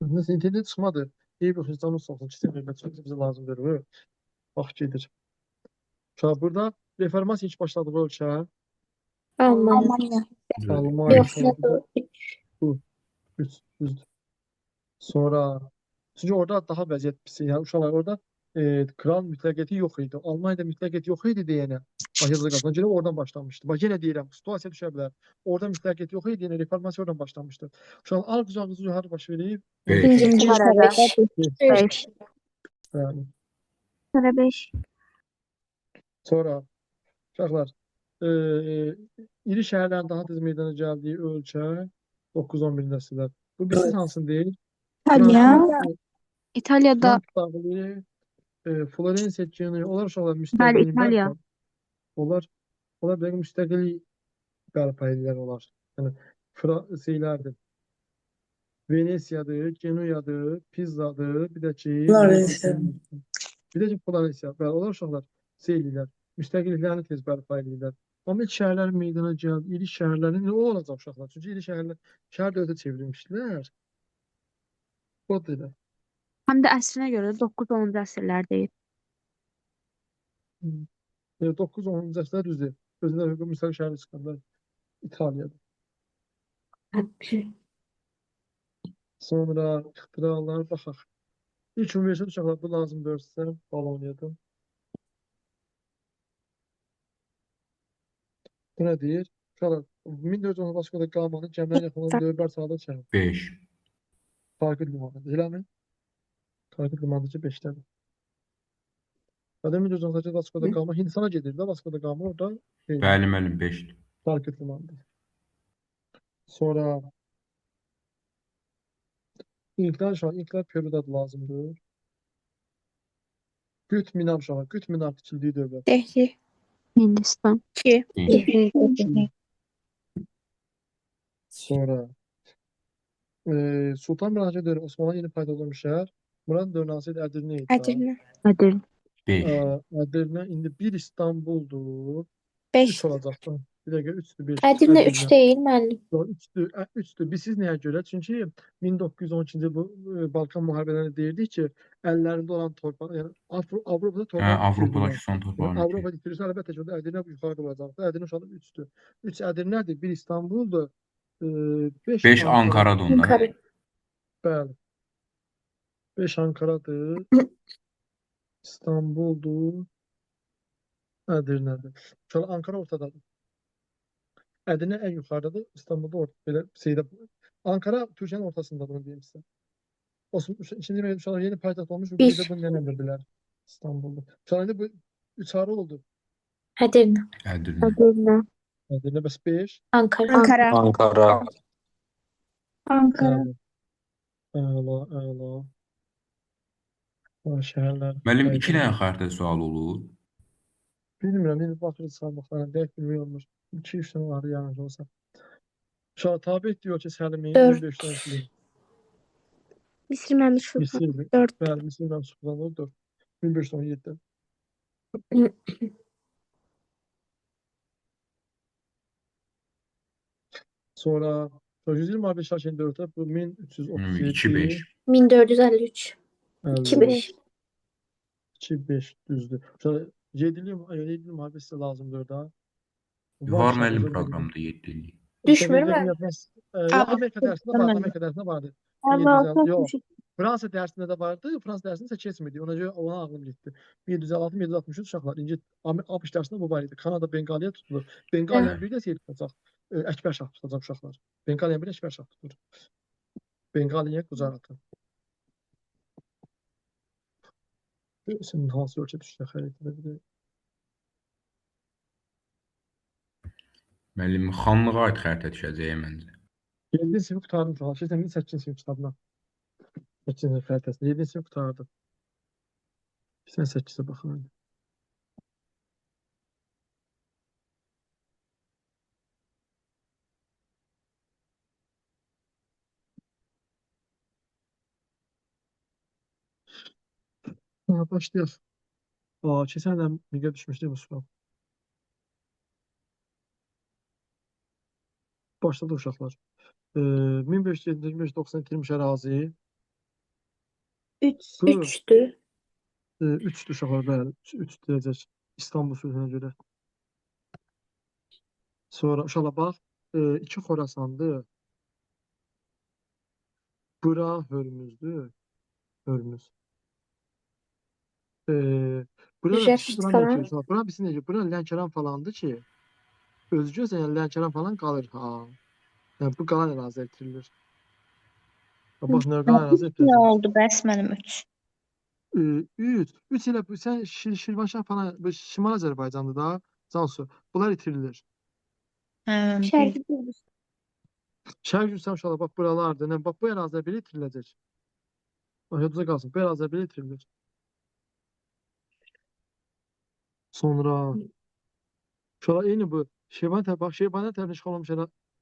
Nəsə internet çıxmadı. Eyb yox, canım soxsun. Bizə lazım deyil. Vaxt gedir. Burada reformasiya ilk başladığı ölkə Almanya. Almanya. Yok, NATO 3. Düzdür. Sonra çünki orada daha vəziyyət pis. Yəni uşaqlar orada kral mütləqiyyəti yox idi. Almaniyada mütləqiyyət yox idi deyənə. Bakıda qalsan gəlib oradan başlamışdı. Bax yenə deyirəm, situasiya düşə bilər. Orada mütləqiyyət yox idi, yəni reformasiya oradan başlamışdı. Uşaqlar al qucağınızı yuxarı baş verib. 2. sırada 5. Yəni, Sonra 5. sonra uşaqlar iri şəhərlərin daha tez meydana gəldiyi ölkə 9-11 nəsillər. Bu bilirsiniz hansını deyil? İtalya. İtalya'da Frans dağılı, Florensiya, Genoa, onlar uşaqlar Bəli, müstəqillik İtalya. Onlar bir dəqiqə müstəqillik bərpa edirlər onlar. Yəni şeylərdir. Venesiyadır, Genoa'dır, Pisa'dır, bir də ki Florensiya. Bir də ki Florensiya. Bəli, onlar uşaqlar şey edirlər. Müstəqilliklərini tez bərpa edirlər. Amma ilk şəhərlərin meydana gəldi, iri şəhərlərin nə olacaq uşaqlar? Çünki iri şəhərlər şəhər dövlətə çevrilmişdilər. O da. Həm də əsrinə görə 9-10-cu əsrlərdəyik. 9-10-cu əsrlər düzdür. Özündə hüquq müstəqil şəhəri çıxanda İtaliyada. Sonra ixtiralar baxaq. İlk universitet uşaqlar bu lazımdır sizə. Bolonya'da. Bu nə deyir? Uşaqlar 1410 Vaskoda qalmanın Cəmiyyət yaxınlığında Dövbər sağda şəhər. 5. Karkut limanı. Eləmi? Karkut limanıcı 5-dədir. Zaten 1418 Vaskoda qalma Hindistana gedir də Vaskoda qalma orada. Bəli, müəllim 5-dir. Karkut limanıdır. Sonra İnklər Peru'da lazımdır. Qüt Minar uşaqlar. Qüt Minar tikildiyi dövlət. Dehli. Hindistan. 2. Sonra Sultan Miraçə dövrü Osmanlı yeni payda olmuş şəhər. Murat dövrü idi Ədirnə idi. Edirne. Edirne. 5. Ədirnə indi bir İstanbuldur. 5. 3 olacaq da. Bir dəqiqə 3-dür 5. Edirne 3 değil müəllim. 3'tür. Biz siz nəyə görə? Çünki 1912-ci bu Balkan müharibələrində deyirdik ki, əllərində olan torpaq, yəni Avropada torpaq. Hə, Avropadakı son torpağını. Avropa itirsə əlbəttə ki, Ədirnə yuxarıda olacaqdır. Ədirnə uşaqlar 3'tür. 3 Ədirnədir, 1 İstanbuldur. 5 5 Ankara. Ankara'dır onda. Ankara. Bəli. 5 Ankara'dır. İstanbul'dur. Edirne'dir. Şöyle Ankara ortadadır. Edirne en yukarıdadır. İstanbul'da böyle şeyde. Ankara Türkiye'nin ortasında, bunu diyeyim size. Şimdi yeni payitaht olmuş. Bu Bir. da bunu denendirdiler. İstanbul'da. Şu anda bu 3 arı oldu. Edirne. Edirne. Edirne. Edirne bəs 5. Ankara. Ankara. Ankara. Ankara. Bəli. Əla, əla. Şəhərlər. Müəllim 2 dənə xəritə sual olur. Bilmirəm, indi baxırız sabahlara. Dəqiq bilmiyormuş. 2-3 tane var yani olsa. Şöyle tabi diyor ki Səlimin Dört. 15 tanesi. Misir Məmir Sultan. Misir. 4. Bəli, Misirdən Sultanı 4. 1517. Sonra 120 Şakin 4'e bu 1337. 2-5. 1453. 2-5. 2-5 düzdür. Şöyle 7'li muhabbesi lazımdır da. Var müəllim proqramda 7 illik. Düşmür mü? Amerika dersinde vardı. Amerika dersinde vardı. 756. Yok. Fransa dersinde de vardı. Fransa dersinde ise kesmedi. Ona göre ona aklım gitti. 756, 763 uşaqlar. İnci ABŞ dersinde bu var idi. Kanada Bengaliyə tutulur. Bengaliyə bir də şey tutacaq. Əkbər şah tutacaq uşaqlar. Bengaliyə bir Əkbər şah tutulur. Bengaliyə qucaq atın. Senin hansı ölçü düştü xəritədə bir də. Müəllim xanlığa aid xəritə düşəcək məncə. 7 sinif qutardım uşaqlar. Keçən il 8 sinif kitabına. 8 sinif xəritəsində 7 sinif qutardım. Sən 8-ə baxın. Başlayaq. Keçən il miqə düşmüşdü bu sual. Başladı uşaqlar. 1570-90 itilmiş ərazi. 3'tü. 3'dür uşaqlar, bəli. 3 deyəcək İstanbul sülhünə görə. Sonra uşaqlar bax, 2 Xorasandır. Bura Hörmüzdür. Hörmüz. Bura da Rəşid bura falan. necə? Bura bilsin necə? Bura Lənkəran falandır ki, özgöz yəni Lənkəran falan qalır. Ha. Yəni bu qalan əraziyə itirilir. Bax, nə qalan əraziyə Ne itirilir. oldu bəs mənim 3? 3 ilə sən Şirvanşah falan, bu Şimal Azərbaycandır da, Cansu. Bunlar itirilir. Şərqi Gürcüstan. Şərq Gürcüstan uşaqlar, bax buralardır. Yəni, bax bu ərazilər belə itiriləcək. Bax, yadınızda qalsın. Bu ərazilər belə itirilir. Sonra uşaqlar eyni bu Şirvan tərəfindən işğal olmuş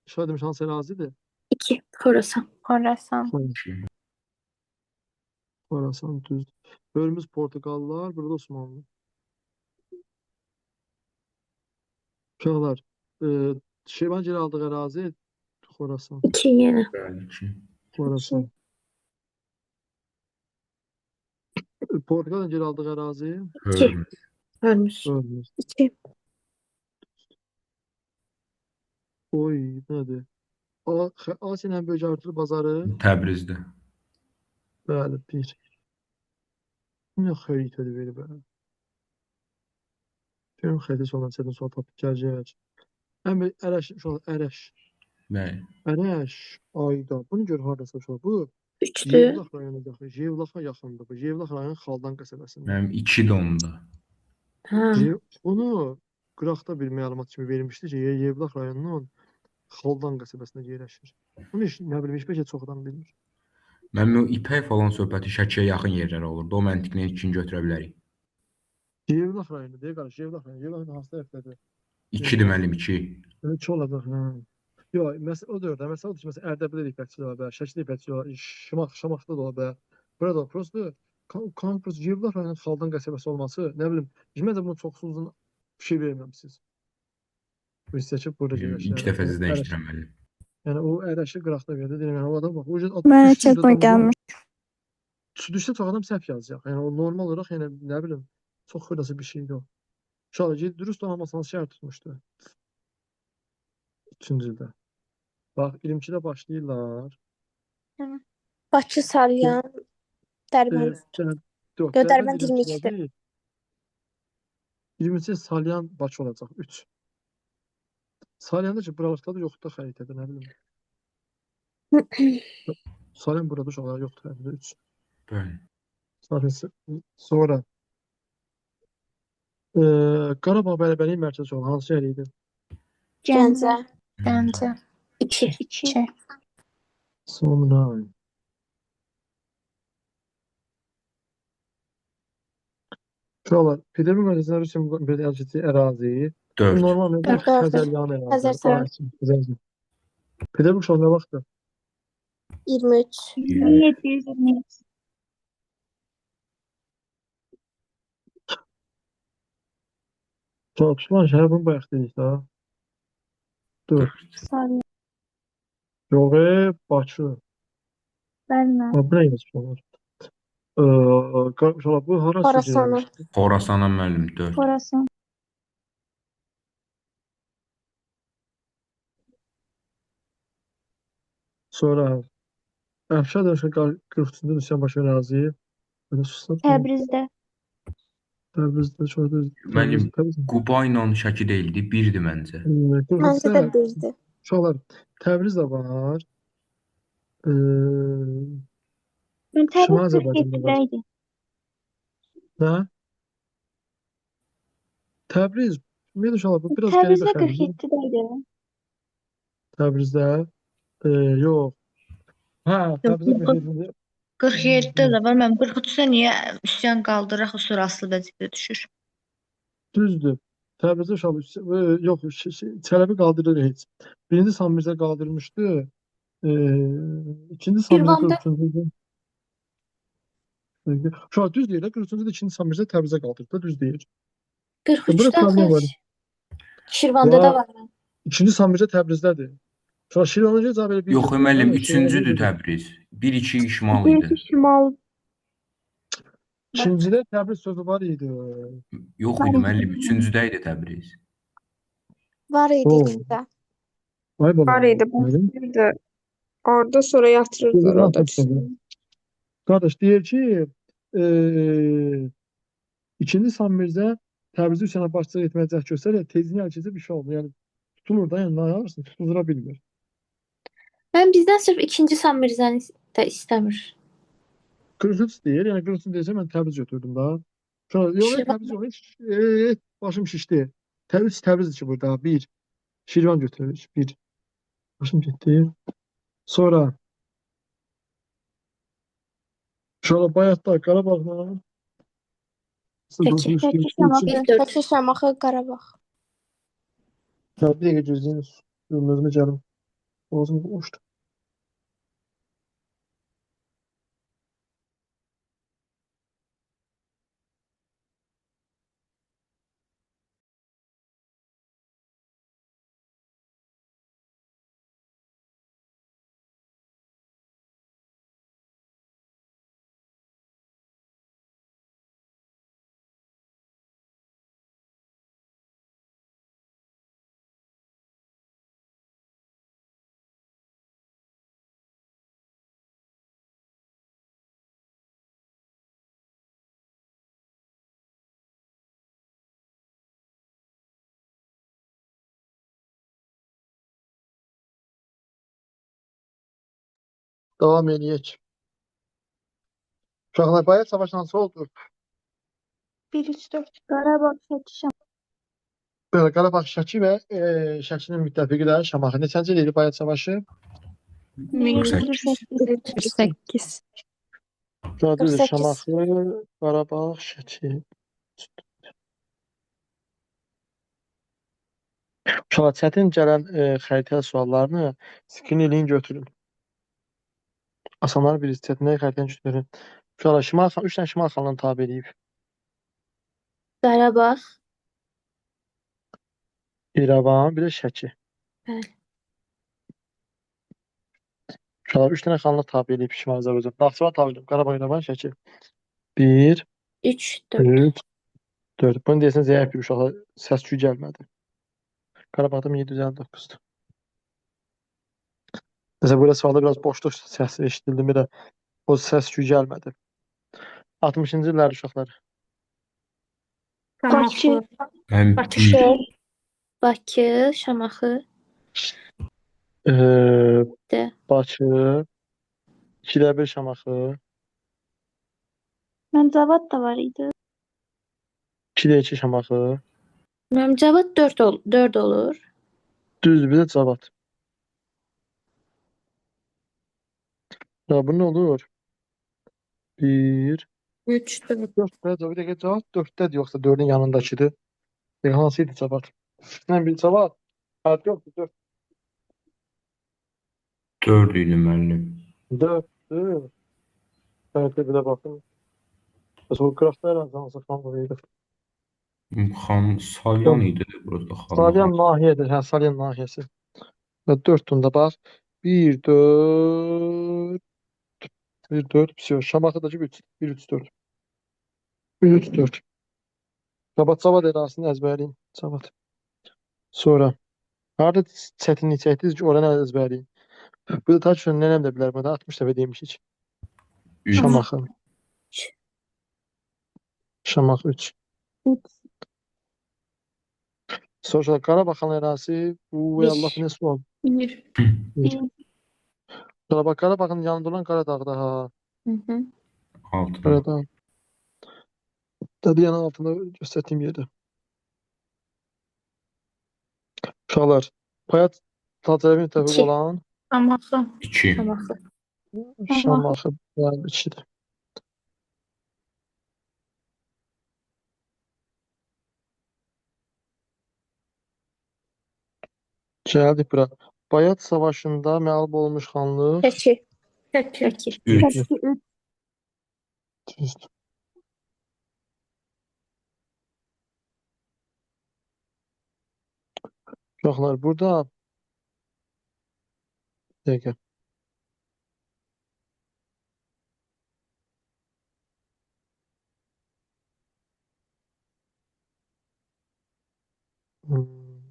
işğal edilmiş hansı ərazidir? 2. Xorasan. Xorasan. Xorasan düzdür. Hörmüz Portuqallılar, burada Osmanlı. Uşaqlar, Şirvan geri aldığı ərazi Xorasan. 2 yenə. Bəli, 2. Xorasan. Portuqalın geri aldığı ərazi Hörmüz. Hörmüz. Hörmüz. 2. Oy, nədir? Asiyanın bölgə örtülü bazarı. Təbrizdə. Bəli, 1. Nə xəritədir belə bəli. Görüm xəritəsi olan çətin sual tapıb gələcək. Həm Ərəş, uşaqlar, Ərəş. Bəli. Ərəş, ayda. Bunu gör hardasa uşaqlar. Bu 3'tü. Yevlax rayonundadır. Yevlaxa yaxındır. Bu Yevlax rayonu Xaldan qəsəbəsində. Mənim 2 də onda. Ha. Bunu qıraqda bir məlumat kimi verilmişdi ki, Yevlax rayonunun Xaldan qəsəbəsində yerləşir. Bunu nə bilim, heç bəlkə çox adam bilmir. Mənim o İpək falan söhbəti Şəkiyə yaxın yerlər olurdu. O məntiqlə ikini götürə bilərik. Yevlax rayonu deyə qarşı Yevlax rayonu. Yevlax rayonu hansı tərəfdədir? 2-dir müəllim, 2. 2 olacaq. Yox, məsələ o da məsələ odur ki, məsələn, Ərdəbildə ipəkçi ola bilər, Şəkidə ipəkçi ola bilər, Şamaxıda da ola bilər. Burada prosto Yevlax rayonunun Xaldan qəsəbəsi olması, nə bilim, məncə bunu çox uzun bir şey verməmisiniz. Bu hissəçi burada yerləşir. 2 dəfə sizdən eşidirəm müəllim. Yəni o Ərəşi qıraqda verdi. Deyirəm, yəni o adam bax, Mənə çatma gəlmiş. Düşsə çox adam səhv yazacaq. Yəni o normal olaraq, yəni nə bilim, çox xırdası bir şeydir o. Uşaqlar, dürüst olmasanız şəhər tutmuşdu. 3-cü ildə. Bax, 22-də başlayırlar. Bakı, Salyan, Dərbənd. Yox, Yo, Dərbənd Dərbənd 22-dir. 22-dədir. 23 Salyan Bakı olacaq. 3. Salyan da ki, buralıqda da yoxdur da xəritədə, nə bilim. Salyan burada uşaqlar yoxdur xəritədə. 3. Bəli. Sonra Qarabağ Bələdiyyə mərkəzi olan hansı şəhər idi? Gəncə. Gəncə. 2. 2. Sonra uşaqlar, Peterburq mərkəzindən Rusiya müstəqil ərazi. Bu 4. normal bir Dörd, dörd. Xəzəryanı ərazi. Xəzərsən. Xəzərsən. Peterburq uşaqlar nə vaxtdır? 23. 1720. Pişman şəhər bunu bayaq dedik də. 4. Salyan. Yox, Bakı. Bəlmə. Bu nə yazmışlar? Uşaqlar, bu hara Xorasana. sürücüləmişdir? Xorasana müəllim 4. Xorasan. Sonra Əfşar döyüşü 43-cü Rusiya baş verən ərazi. Belə susaq. Təbrizdə. Təbrizdə çox Müəllim, Quba ilə Şəki deyildi, 1-dir məncə. Məncə də 1-dir. Uşaqlar, Təbriz də var. Mən Şimal Təbriz Azərbaycanda var. 47-də idi. Nə? Təbriz. Ümumiyyətlə uşaqlar, bu biraz qəribə Təbrizdə xəbər. 47-də idi. Təbrizdə. Yox. Hə, Təbrizdə 47-də. 47-də də var. Mən 43-də niyə üsyan qaldıraq, sonra asılı vəzifəyə düşür? Düzdür. Təbrizdə uşaqlar, yox, Çələbi qaldırır heç. Birinci Sammirdə qaldırmışdı. İkinci Sammirdə Şirvanda. 43-cü. Uşaqlar düz deyir, 43-cü də ikinci Sammirdə Təbrizə qaldırdı, düz deyir. 43-də problem var. Şirvanda da var. İkinci Sammirdə Təbrizdədir. Sonra Şirvanlıca cavab elə bir. Yox, müəllim, 3-cüdür Təbriz. 1-2 şimal idi. İkinci şimal. İkincidə Təbriz sözü var idi. Yox idi müəllim, 3-cüdə idi Təbriz. Var idi Oo. ikisi də. Vay baba. Var idi, başlayırdı. Orada sonra yatırırdılar o da. Qardaş deyir ki, ikinci Sammirdə Təbrizdə üsyana başçılıq etməyə cəhd göstərər, tezliyi əl keçib bir şey oldu. Yəni tutulur da, yəni nə yaparsın, tutuldura bilmir. Mən bizdən sırf 2-ci Sammirzəni də istəmir. 43 deyir, yəni 43 deyirsə mən Təbriz götürdüm da. Sonra yox, Şirvan. Təbriz yox, başım şişdi. Təbriz ki burada, 1. Şirvan götürürük, 1. Başım getdi. Sonra Şöyle Bayatlar, Qarabağla Peki. Şəki, Şamaxı, Qarabağ. Ya bir dəqiqə gözləyin, özünə gəlim. Ağzım boşdur. Davam eləyək. Uşaqlar, Bayat savaşı hansı oldu? 1-3-4. Qarabağ, Şəki, Şamaxı. Belə Qarabağ, Şəki və Şəkinin müttəfiqi də Şamaxı. Neçənci ildir Bayat savaşı? 48. Gördünüz, 48. Şamaxı, Qarabağ, Şəki. Uşaqlar, çətin gələn xəritə suallarını screen eləyin, götürün. Asanları birisi, çətinləri xəritəni götürün. Uşaqlar, 3 dənə Şimal xanlığını tabe edib. Qarabağ. İrəvan, bir də Şəki. Bəli. Uşaqlar, 3 dənə xanlıq tabe edib Şimal Azərbaycan. Naxçıvan tabe edib, Qarabağ, İrəvan, Şəki. 1, 3, 4. 3, 4. Bunu deyəsən zəif bir uşaqlar, səs-küy gəlmədi. Qarabağda 1759-dur. Mesela burada sırada biraz boşluq səsi eşidildi. Bir də o səs gücü gəlmədi. 60-cı illər uşaqlar. Şamaxı. Mən Bakı. bir, Bakı, Şamaxı, Ee, de. Bakı, 2-də 1 Şamaxı, Mən Cavad da var idi. 2-də 2 Şamaxı. Mənim cavab 4 olur. Düzdür, bir də Cavad. Ya bu ne olur? 1, 3, 4. 4 də bir dəqiqə cavab 4-dədir yoxsa 4-ün yanındakıdır? Hansıydı cavab? Mən bir cavab. Ha, 4-dür, 4 idi müəllim. 4-dür. Evet, bir də baxın. Bəs o qıraqda hər hansı xanlığı idi? Xan Salyan idi burada Salyan xanlığı. nahiyədir, hə, Salyan nahiyəsi. Və 4-dür də bax. 1, 4, 1, 4, pisiyor. Şamaxıdakı 3, 1, 3, 4. 1, 3, 4. Cavad erasını əzbərləyin. Cavad. Sonra. Harada çətinlik çəkdiniz ki, oranı əzbərləyin. Bu da ta ki, nənəm də bilər. Burada 60 dəfə demişik. 3. Şamaxı. Şamaxı 3. Sonra Qarabağın ərazisi. Bu Allah Bir. nə sual. 1. Qarabağın yanında olan Qaradağda ha. Hı. 6. Qaradağ. Dadiyanın altında göstərdiyim yerdə. Uşaqlar. Payat Tacəvin təvəqqə İki. olan Şamaxı. 2. Şamaxı. Şamaxı. Yəni 2-dir. Gəldik bura. Bayat savaşında məğlub olmuş xanlıq. Şəki. Şəki. Şəki. 3. Düzdür. Uşaqlar burada bir dəqiqə.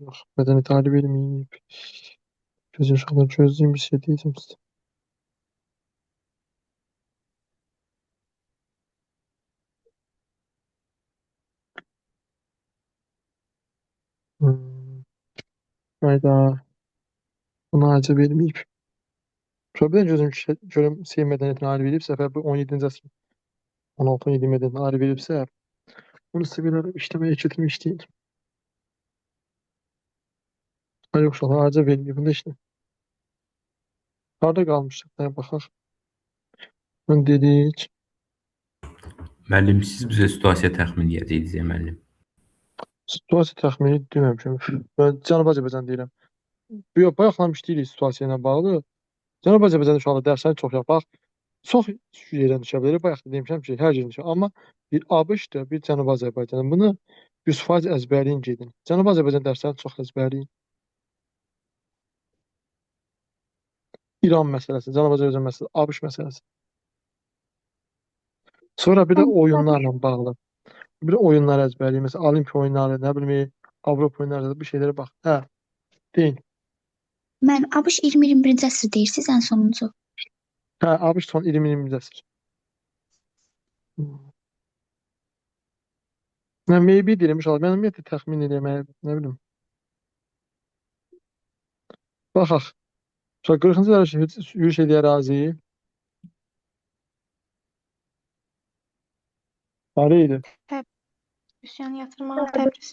Yox, mədəni tarih verməyib. Gözün uşaqlar gözləyim bir şey deyəcəm sizə. Hayda. Buna acı verməyib. Problem gözüm görüm Seyir mədəniyyətinə ayrı veribsə, və bu 17-ci əsr 16-17 mədəniyyətinə ayrı veribsə, bunu sizə belə işləməyə keçirmiş deyil. Hayır, yox, uşaqlar acı verməyib. Bunda işlə. Harada qalmışıq? Dəyə baxaq. Bunu dedik. Müəllim, siz bizə situasiya təxmin edəcəksiniz ya müəllim. Situasiya təxmini deməmişəm. Mən Cənubi Azərbaycan deyirəm. Yox, bayaqlam işləyirik situasiya ilə bağlı. Cənubi Azərbaycan uşaqlar dərsləri çox yapaq. Çox yerdən düşə bilər. Bayaq da demişəm ki, hər yerdən düşə. Amma bir ABŞ-dır, bir Cənubi Azərbaycan. Bunu 100% əzbərləyin gedin. Cənubi Azərbaycan dərslərini çox əzbərləyin. İran məsələsi, Cənubi Azərbaycan məsələsi, ABŞ məsələsi. Sonra bir də oyunlarla bağlı. Bir də oyunlar əzbərləyin. Məsələn, Olimpiya oyunları, nə bilim, Avropa oyunları, bir şeylərə bax. Hə, deyin. Mən ABŞ 20-21-ci əsr deyirsiniz ən sonuncu. Hə, ABŞ son 20-20-ci əsr. Mən maybe deyirəm inşallah. Mən ümumiyyətlə təxmin eləməyə, nə bilim. Baxaq. 40-cı illərdə yürüş edən ərazi hara idi? Üsyan yatırmağa Təbriz.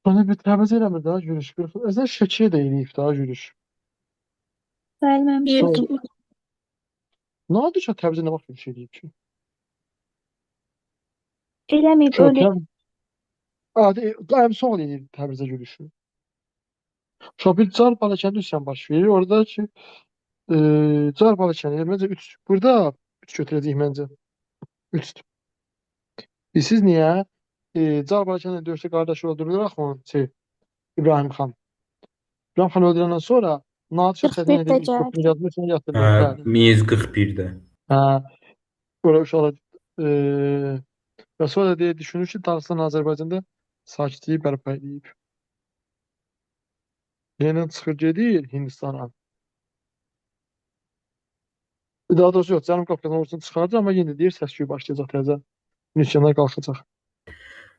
Bana bir Təbrizə eləmir daha yürüş. Əzər Şəkiyə də eləyib daha yürüş. Bəli, mənim 1. Nə oldu ki, Təbrizə nə vaxt yürüş eləyib ki? eləməyib, Şöyle öyle. Adi, daim son eləyib Təbrizə yürüşü. Bir Car Balakəndə üsyan baş verir. Orada ki, Car Balakəndə məncə 3. Burada 3 götürəcəyik məncə. 3'dür. Siz niyə? Car Balakəndə döyüşdə qardaşı öldürülür axı İbrahim xan. İbrahim xan öldürəndən sonra Nadir Şah 41 də Təzənin gəldi. yazmaq üçün yatırılır. Hə, Bəli. 1141-də. Hə, ora uşaqlar və sonra deyə düşünür ki, Dağıstan Azərbaycanda sakitliyi bərpa edib. Yeniden çıxır gedir Hindistana. Daha doğrusu yox, Cənub Qafqazın ortasını çıxaracaq, amma yenə deyir səs-küy başlayacaq təzə. Üsyanlar qalxacaq.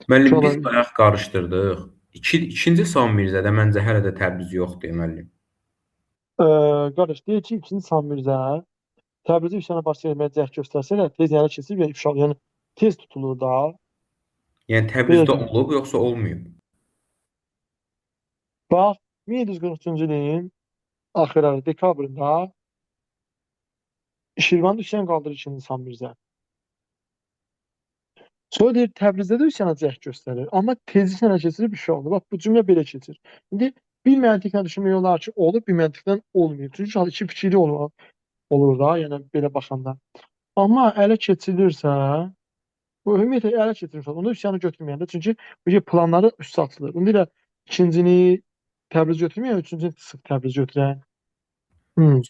Müəllim, biz Uşaqlar, bayaq qarışdırdıq. İkinci Sami Mirzədə məncə hələ də Təbriz yoxdur, müəllim. qardaş, deyir ki, 2-ci Sami Mirzə Təbrizə üsyana başlayıb verməyə cəhd göstərsələr, tez yəni keçib və ifşa, yəni tez tutulur da. Yəni Belə Təbrizdə deyir. olub yoxsa olmayıb? Bax, 1743-cü ilin axırları, dekabrında Şirvanda üsyan qaldırır 2-ci Sami Mirzə. Sonra deyir Təbrizdə də üsyana cəhd göstərir, amma tezliklə hələ keçirib ifşa olunur. Bax, bu cümlə belə keçir. İndi bir məntiqlə düşünmək olar ki, olub, bir məntiqdən olmayıb. Çünki iki fikirli olur da, yəni belə baxanda. Amma ələ keçirilirsə, bu ümumiyyətlə ələ keçirilirsə, onda üsyanı götürməyəndə, çünki bu planları üstə atılır. İndi də ikincini Təbriz götürməyən, üçüncünü sırf Təbriz götürən.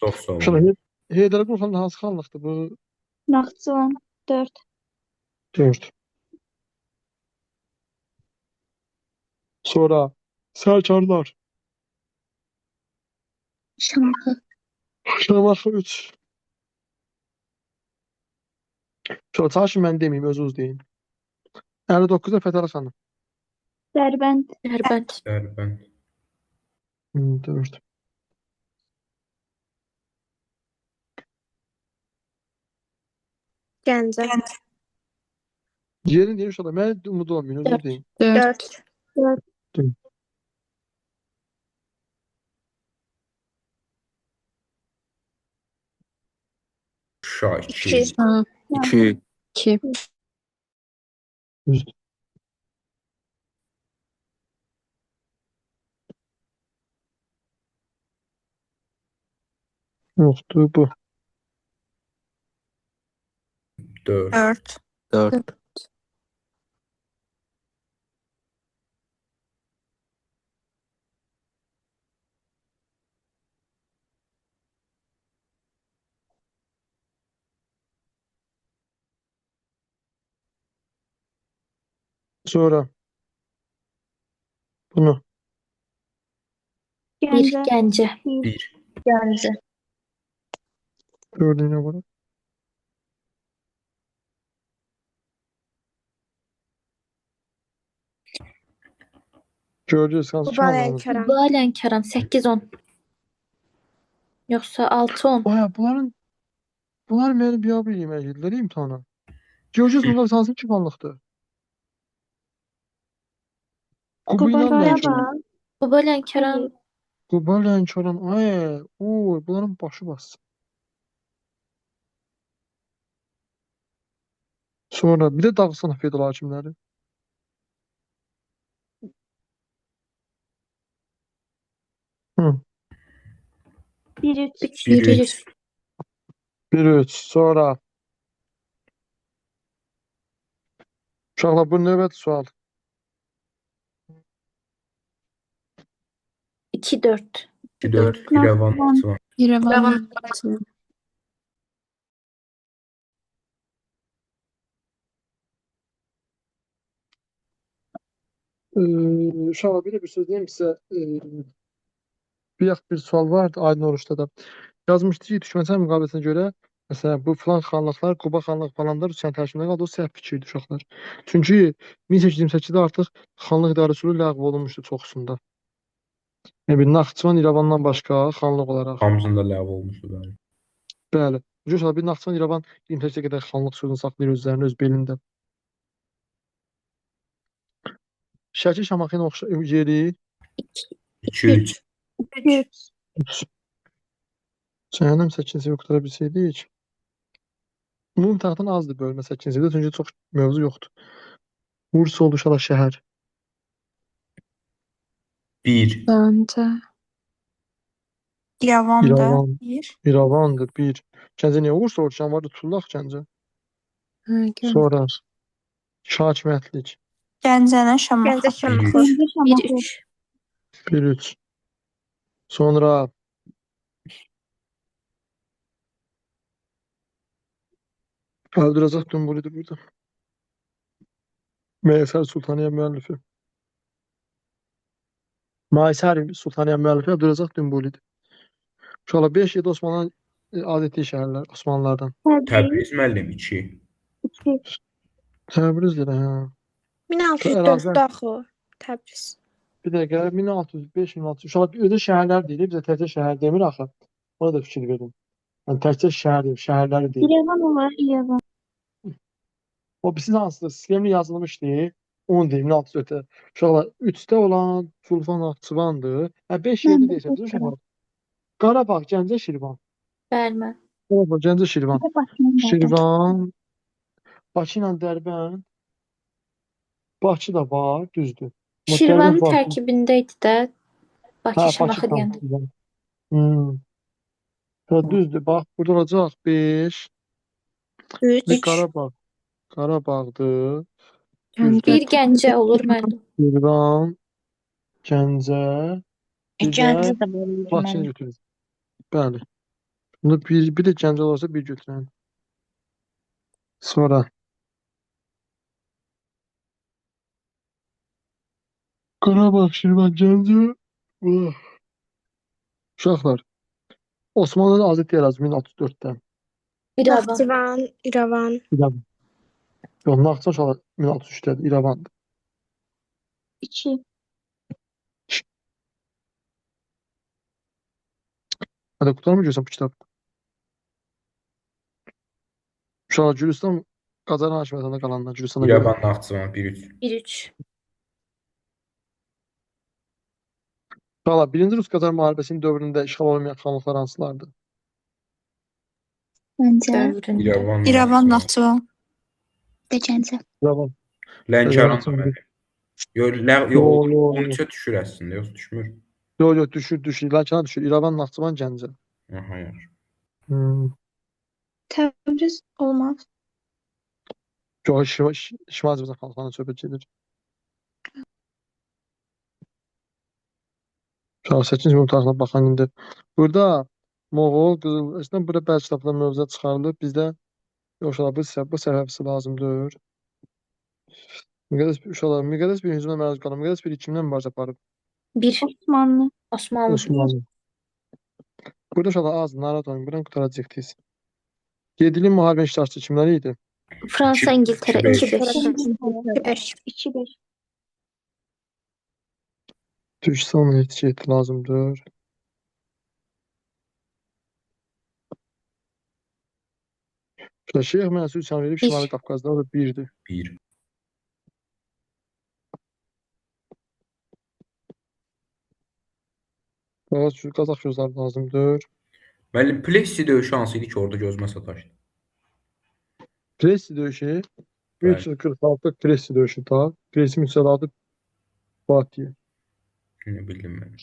Çox sağ olun. Şöyle Heydər Əliyev xanın hansı xanlıqdır bu? Naxçıvan 4. 4. Sonra Sərkarlar. Şamaxı. Şamaxı 3. Şöyle çalışın mən deməyim, özünüz deyin. 59-da Fətəli xanım. Dərbənd. Dərbənd. Dərbənd. 4. Gəncə. Yerin deyin uşaqlar. Mən umud olmayın, özünüz deyin. 4. 4. Şuşa 2. 2. 2. 2. Düzdür. Yoxdur bu. 4. 4. 4. Sonra bunu. 1. Gəncə. Gəncə. 1. Gəncə. Gördüğüne göre. Göreceğiz. Hansı Quba çıkmadığımız. Lənkəran. Quba Lənkəran 8-10. Yoxsa 6-10. Aya bunlar məni biya bilməyəcəklər yedirlər imtahana. Göreceğiz bunlar hansı çıkanlıqdır. Quba ilə Qubaya Lənkəran. bax. Quba Lənkəran Quba Lənkəran. Ay, oy, bunların başı bassın. Sonra bir de Dağıstan federal hakimləri. Hı. 1-3. 1-3. 1-3. Sonra uşaqlar bu növbət sual. 2-4. 4. İrəvan, Naxçıvan. İrəvan. Uşaqlar bir de bir söz diyeyim size. Bir sual vardı Aydın Oruç'ta da. Yazmışdı ki, Türkmenistan müqaviləsinə görə məsələn bu filan xanlıqlar, Quba xanlıq falanlar Rusiyanın tərkibində qaldı. O səhv fikirdir uşaqlar. Çünki 1828-də artıq xanlıq idarə üsulu ləğv olunmuşdu çoxusunda. Yəni bir Naxçıvan İrəvandan başqa xanlıq olaraq. Hamısında ləğv olmuşdu bəli. Bəli. Uşaqlar bir Naxçıvan İrəvan 28-ə qədər xanlıq sözünü saxlayır özlərində, öz belində. Şəki Şamaxı'nın yeri 2-3. 3. Cəhənnəm 8-i qutara bilsəydik. Ümumi taxtdan azdır bölmə 8-də, çünki çox mövzu yoxdur. Bursa oldu uşaqlar şəhər. 1. Gəncə. İrəvan. İrəvandır 1. Gəncə niyə Bursa olacaq? Var da Tullaq Gəncə. Sonra hakimiyyətlik. Gəncənin Şamaxı. Gəncə Şamaxı. 1-3. 1-3. Sonra Əbdülrəzaq Dümburidir burada. Meysər Sultaniyə müəllifi. Maysari Sultaniyə müəllifi Əbdülrəzaq Dümbuli. Uşaqlar 5-7 Osmanlıların ad etdiyi şəhərlər Osmanlılardan. Təbriz müəllim 2. Təbriz də hə. 1604-də axı Təbriz. Bir dəqiqə 1605 1600 uşaqlar özü şəhərlər deyir, bizə təkcə şəhər demir axı. Ona da fikir verin. Yəni təkcə şəhər deyil, şəhərləri deyil. İrəvan olar, İrəvan. O birisi hansıdır? Sistemli yazılmışdı. Onu deyim 1604-də. Uşaqlar 3-də olan Sultan Naxçıvandır. Hə 5-7 deyirsiniz uşaqlar. Qarabağ, Gəncə, Şirvan. Bəli. Qarabağ, Gəncə, Şirvan. Bakının Şirvan, Bakı ilə Dərbənd. Bakı da var, düzdür. Amma Şirvanın Dərbənd var. tərkibində idi də Bakı Hə, Şamaxı Bakı deyəndə. tam. Hə, düzdür. Bax, burada olacaq 5. 3. Ve Qarabağ. Qarabağdır. Bir Gəncə olur məndə. Şirvan, Gəncə. Bir Gəncə də də olur Bakını mən. götürürüz. Bəli. Bunu bir də Gəncə olursa bir götürən. Sonra Qarabağ, Şirvan, Gəncə. Uşaqlar. Osmanlı'da azad yaraz 1604'te. İrəvan. Naxçıvan, İrəvan. İrəvan. Yox, Naxçıvan uşaqlar 1603'tədir. İrəvandır. 2. Hadi qurtarmı görsən bu kitab? Uşaqlar Gürcistan Qacar hakimiyyətində qalanlar Gürcistana görə. İrəvan, Naxçıvan 1-3. 1-3. Uşaqlar 1-ci Rus Qacar müharibəsinin dövründə işğal olunmayan xanlıqlar hansılardır? Məncə Dövründə. İrəvan, İrəvan, Naxçıvan. Naxçıvan. də Gəncə. İrəvan. Lənkəran Naxçıvan. müəllim. Yox, Yo, yo, 13-ə düşür əslində, yox düşmür. Yox, düşür. Lənkəran düşür. İrəvan, Naxçıvan, Gəncə. Aha, yaxşı. Təbriz olmaz. Yox, Şimal Azərbaycan xalqlarına söhbət gedir. Uşaqlar 8-ci imtahanına baxan indi. Burada Moğol, Qızıl, burada bəzi kitablar mövzuda çıxarılır. Bizdə uşaqlar bu səhifəsi lazımdır. Uşaqlar, Müqəddəs bir hücuma məruz qalan, Müqəddəs bir kimdən mübarizə aparıb? 1. Osmanlı. Osmanlı. Osmanlı. Burada uşaqlar az, narahat olmayın, buradan qutaracaqdınız. 7 ilin müharibə iştirakçısı kimlər idi? Fransa, İngiltərə 2-5. 2-5. 2-5. Türkistanla yetişə lazımdır. Şeyx Mənsur üsyan verib Şimali Qafqazda, o da 1-dir. 1. Qazaq gözləri lazımdır. Müəllim, Plessi döyüşü hansı idi ki, orada gözümə sataşdı? Presi döyüşü, Bəli. 346 Presi döyüşü da. Presi müsəladı Fatih. Nə bildim mən.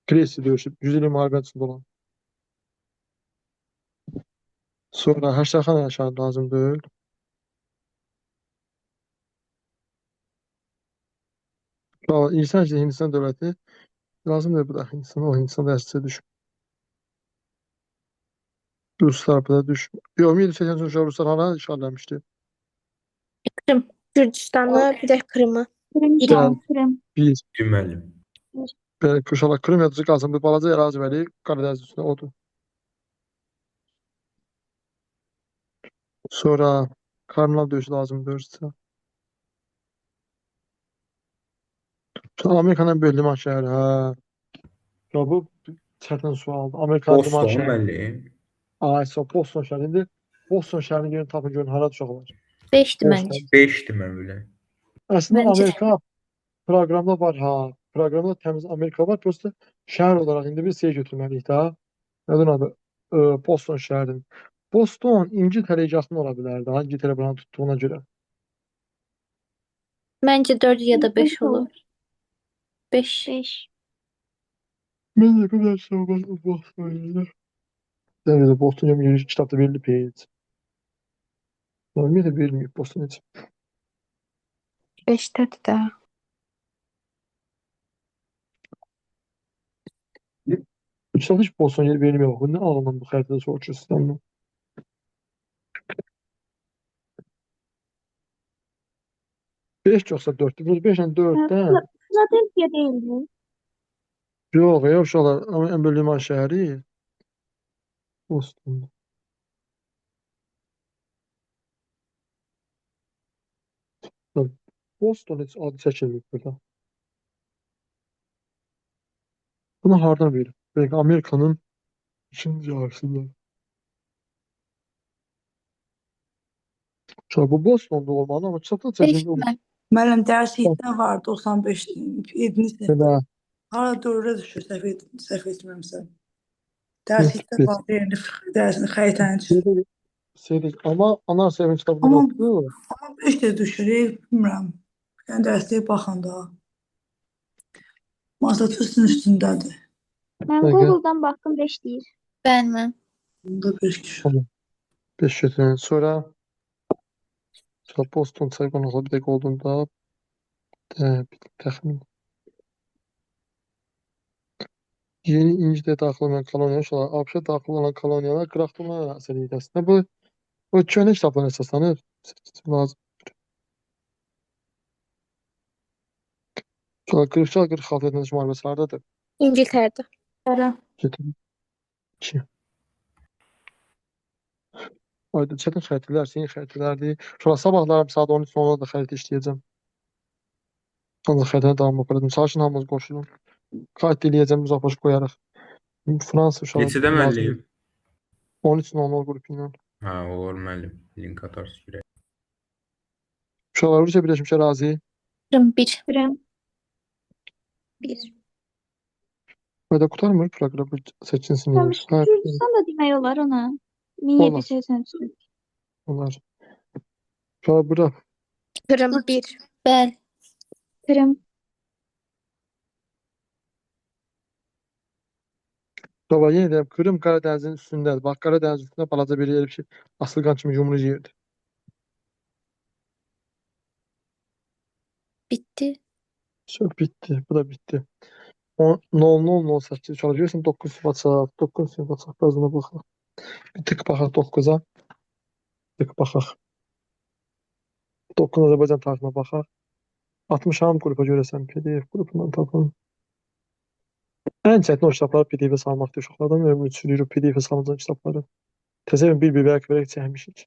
Presi döyüşü, 100 ilin müharibəsində olan. Sonra Həştərxan yaşadı lazımdır. İnsan için Hindistan dövləti lazımdır bu da Hindistan. O Hindistan da əsasıya düşür. Ruslar burada düşür. Yox, 1780 sonra Ruslar hara işğal eləmişdi? Krım. Gürcüstanı, bir də Krımı. Krım. Bir. Müəllim. Belə Kuşala Krım yazıcı qalsın. Bu balaca ərazi vəli Qaradəniz üstündə odur. Sonra Karnal döyüşü lazımdır sizə. Sonra Amerikanın böyük liman şəhəri. Hə. Ya bu çətin sualdır. Amerikanın liman Boston şəhəri. müəllim. Boston şəhəri. İndi Boston şəhərinin yerini tapın görün. Hara uşaqlar? 5-dir məncə. 5-dir mən belə. Əslində Məncə də. Amerika proqramda var ha. Proqramda təmiz Amerika var. Prosta şəhər olaraq indi biz şey götürməliyik də. Nədir adı? Boston şəhərinin. Boston İngiltərəyə yaxın ola bilərdi. Ha, İngiltərə buranı tutduğuna görə. Məncə 4 ya da 5 olur. 5. 5. Mən də qədər savunma Boston yerində. Dəvədə Boston yeri kitabda verilib heç. Ümumiyyətlə verilməyib Boston heç. 5-dədir də. Kitabda heç Boston yeri verilməyib. Bu nə ağıldan bu xəritədə soruşursunuz? 5 yoxsa 4'dür. 5 ilə 4'dən Philadelphia değildi. Yok ya uşaqlar. Ama en böyle liman şəhəri Boston'da. Bak, Boston heç adı çəkilmir burada. Bunu hardan verir? Belki Amerika'nın ikinci yarısında. Uşaq bu Boston'da olmalı ama çatı çəkilmir. Beşmə. Müəllim dərslikdə var 95 7-ci sinifdə. Belə Hala 4-ə düşür səhv etmirəmsə. Hı, Dərslikdə bir. var yerini dərsini xəritəni çiz. Seyrək. Ama ana sevin kitabında Amma yoktu. amma 5 də düşür, bilmirəm. Yəni dərsliyə baxanda. Massachusetts'in üstündədir. Mən Dəqiqə. Google-dan baxdım 5 deyir. Bəlmə. Bunda 5 düşür. Tamam. 5 götüren. Sonra Boston saygonluğu bir dakika olduğunda bir təxmin. Yeni İngiltərə daxil olan koloniyalar, ABŞ daxil olan koloniyalar qıraqdurma əsəri idi əslində. Bu köhnə kitablara əsaslanır. Lazım. Sonra 46 edilmiş müharibəsi hardadır? İngiltərədə. Getir. 2. Ayda çətin xəritələr, senin xəritələrdir. Sonra sabahlarım saat 13:10-da da xəritə işləyəcəm. Ancaq xəritəni davam apardım. Sakin hamımız qoşulun. Xəritə eləyəcəm, biz apaş qoyarıq. Fransa uşağı Neçədə müəllim? 13:00 qrupu ilə. Hə, olur müəllim. Link atarsın girək. Uşaqlar Rusiya Birləşmiş Ərazi. 21. Bilirəm. 1. Ayda qurtarmır proqram 8-ci sinif. Hə, Gürcüstan da demək olar ona. Olar. 1783. onlar. Uşaqlar bura. Krım 1. Bəli. Krım. Baba yenə deyirəm, Krım Qaradənizin üstündədir. Bax, Qaradənizin üstündə balaca bir yer bir şey. Asılqan kimi yumru yerdir. Bitdi. Çok bitti. Bu da bitti. 00:08 uşaqlar görürsən 9 sıfat saat. 9 sıfat saat yazına baxaq. Bir tık baxaq 9-a. Tık baxaq. 9 Azərbaycan tarixinə baxaq. 60 ham qrupa görəsən PDF qrupundan tapın. Ən çətin o kitabları PDF-ə salmaqdır uşaqlardan. Ömrü sürüyor PDF-ə salınacaq kitabları. Təsəvvürün bir bərk verək çəkmişik.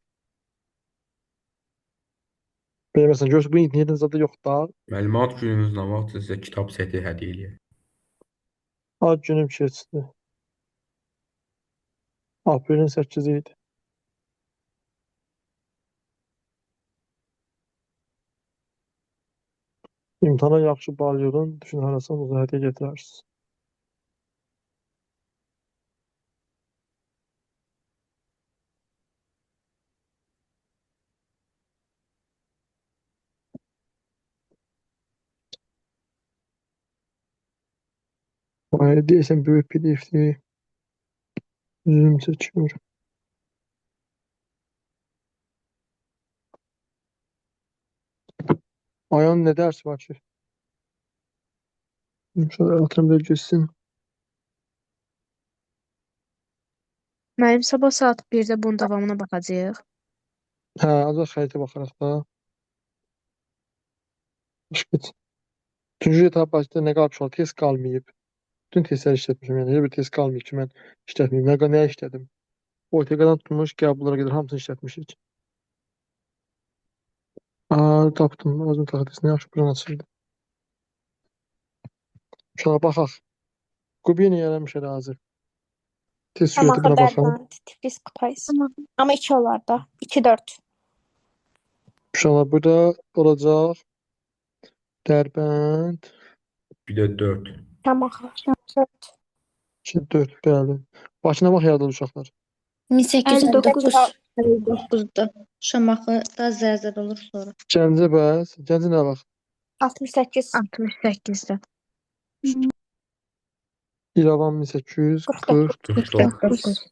Belə məsələn görürsən bu internetin zadı yox da. Məlumat gününüz nə vaxt sizə kitab seti hədiyyə eləyir. Ad günüm keçdi. Aprelin 8-i idi. İmtahana yaxşı bal yığın, düşün harasa uza hədiyyə gətirərsiniz. Vay, deyəsən böyük PDF-dir. Zoom çəkiyor. Ayağın nə dərsi var ki? Şöyle atırım da geçsin. Müəllim sabah saat 1-də bunun davamına baxacağıq. Hə, ancaq xəritə baxaraq da. Başqa. Üçüncü etap başda nə qalıb uşaq test qalmayıb. Bütün testləri işlətmişəm. Yəni heç bir test qalmayıb ki, mən işlətməyim. Nə işlədim? OTQ-dan tutmuş qəbullara qədər hamısını işlətmişik. Tapdım. Özüm taxtəsini yaxşı plan açıldı. Uşağa baxaq. Qubini yaranmış hazır. Test Şamaxı, sürətinə baxaq. Dərbənd, Tiflis, Kutays. Amma 2 olar da. 2-4. Uşaqlar burada olacaq. Dərbənd. Bir də 4. Şamaxı. 4. 2-4 bəli. Bakına bax yaradılı uşaqlar. 1859. 59-da. Şamaxı da zərzər olur sonra. Gəncə bəs. Gəncə nə vaxt? 68. 68-də. İrəvan 1840. 49.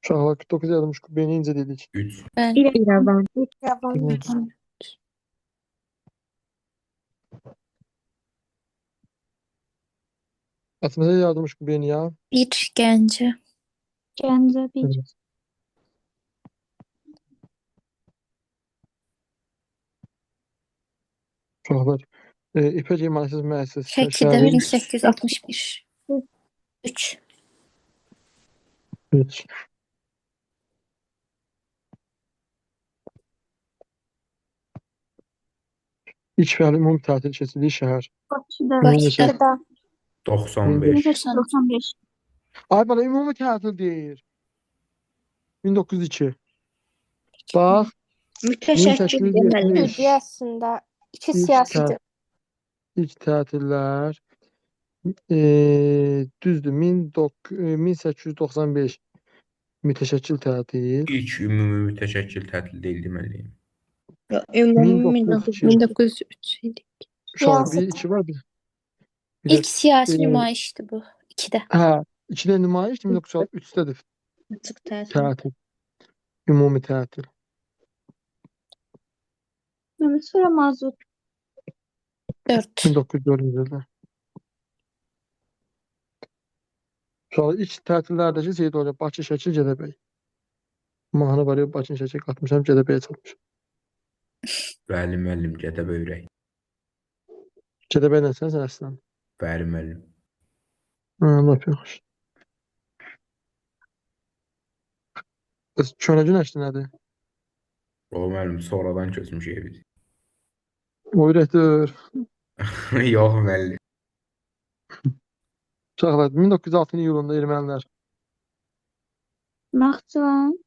Uşaqlar 49 yazmış. Beni incə dedik. 3. Bəli. İrəvan. Yavan. Atmaca yazmış beni ya. 1 Gəncə. Gəncə 1. Uşaqlar. İpək İmansız Müəssisəsi Şəkidə şəhəri 1861. 3. 3. İlk fəali ümumi tətil keçirdiyi şəhər. Bakıda. Ümumi neçə? Bakıda. 95. 1995. Ay bana ümumi tətil deyir. 1902. Bax, Mütəşəkkil deməli. 1870 Düzəssində iki ilk siyasidir. ilk tətillər düzdür 1895 mütəşəkkil tətil. İlk ümumi mütəşəkkil tətil deyil deməliyim. Yox, ümumi 1902. 1903 idi. Uşaqlar bir iki var bir. Bir İlk də siyasi nümayişdir bu. 2-də. hə, 2-də nümayiş 1903-dədir açıq tətil. tətil. Ümumi tətil. Mehmet sonra mazot. 4. 1904-cü ildə. Uşaqlar ilk tətillərdəki şey də olacaq. Bakı, Şəki, Gədəbəy. Mahnı var ya, Bakı, Şəki qatmışam, Gədəbəyə çalmışam. Bəli müəllim, Gədəbəy ürək. Gədəbəy nəsən sən əslən? Bəli müəllim. Lap yaxşı. Bəs Köhnə Günəşli nədir? O müəllim sonradan köçmüşük biz. O ürəkdir. Yox müəllim. Uşaqlar 1906 iyulunda ermənilər. Naxçıvan.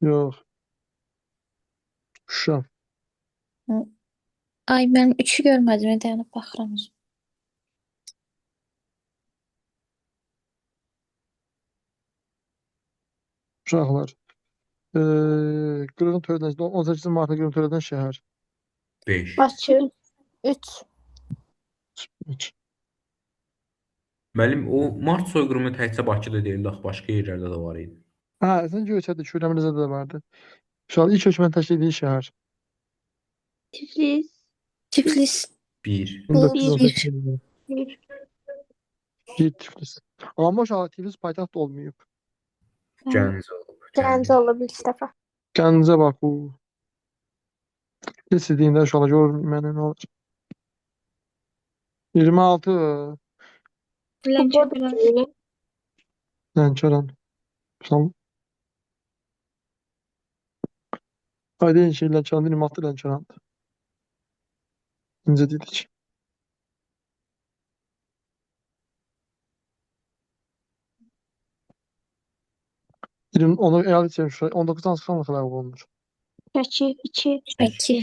Yox. Şuşa. Ay mən 3-ü görmədim, dayanıb baxıram. Uşaqlar. Qırğın törədən 18 martda qırğın törədən şəhər. 5. Bakı 3. Müəllim, o mart soyqırımı təkcə Bakıda deyildi, axı başqa yerlərdə də var idi. Hə, sən Göyçədə, Şürəmizdə də vardı. Uşaqlar ilk hökumət təşkil etdiyi şəhər. Tiflis. Tiflis. 1. 1918 ildə. Bir. Bir Tiflis. Amma uşaqlar Tiflis paytaxt olmayıb. Gəncə olub. Gəncə olub ilk dəfə. Gəncə Baku. Keçirdiyində uşaqlar gör mənə nə olur. 26 Lənkəran. Lənkəran. Uşaqlar. Ayda şey Lənkəran 26 Lənkərandır. İncə dedik. Onu əyalət etmiş. 19 hansı xanlıqla ləğv olunur? Şəki 2. Şəki.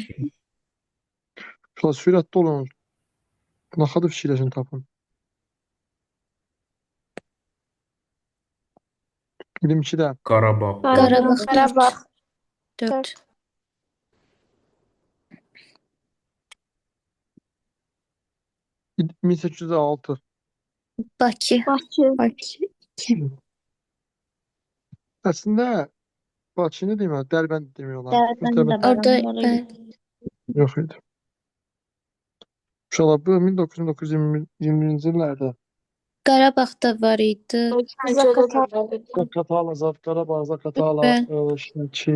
Uşaqlar sürətli olun. Naxadı fikirləşin tapın. 22-də. Qarabağ. Qarabağ. Qarabağ 4. 1806. Bakı. Bakı. Bakı 2. Əslində Bakını demək, Dərbənd demək olar. Dərbənd də Orada var, oraya Yox idi. Uşaqlar bu 1920-ci illərdə Qarabağda var idi. Zaqatala, Qarabağ, Zaqatala, Şəki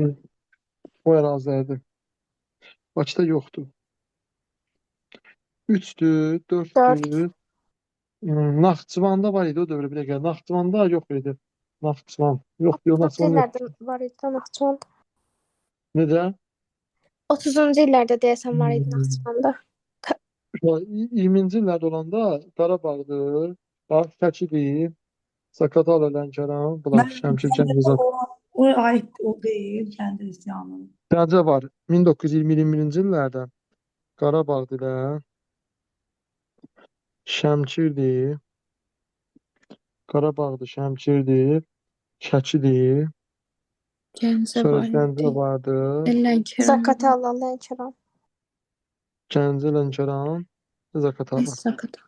o ərazilərdir. Bakıda yoxdur. 3-dür, 4-dür. Naxçıvanda var idi o dövrə bir dəqiqə. Naxçıvanda yox idi. Naxçıvan. Yoxdur, Naxçıvan yoxdur. var idi Naxçıvanda. Necə? 30-cu illərdə deyəsən var idi Naxçıvanda. 20-ci illərdə olanda Qarabağdır, bax Şəkidir, Zaqatala, Lənkəran, bunlar Şəmkir, Gəncə. O ait o değil, kendi isyanı. Gəncə var. 1920-21-ci illərdə Qarabağdır da, Şəmkirdir, Qarabağdır, Şəmkirdir, Şəkidir, Gəncə sonra var Gəncə idi. vardır, Lənkəran. Zaqatala, Lənkəran. Gəncə, Lənkəran, Zaqatala. Zaqatala.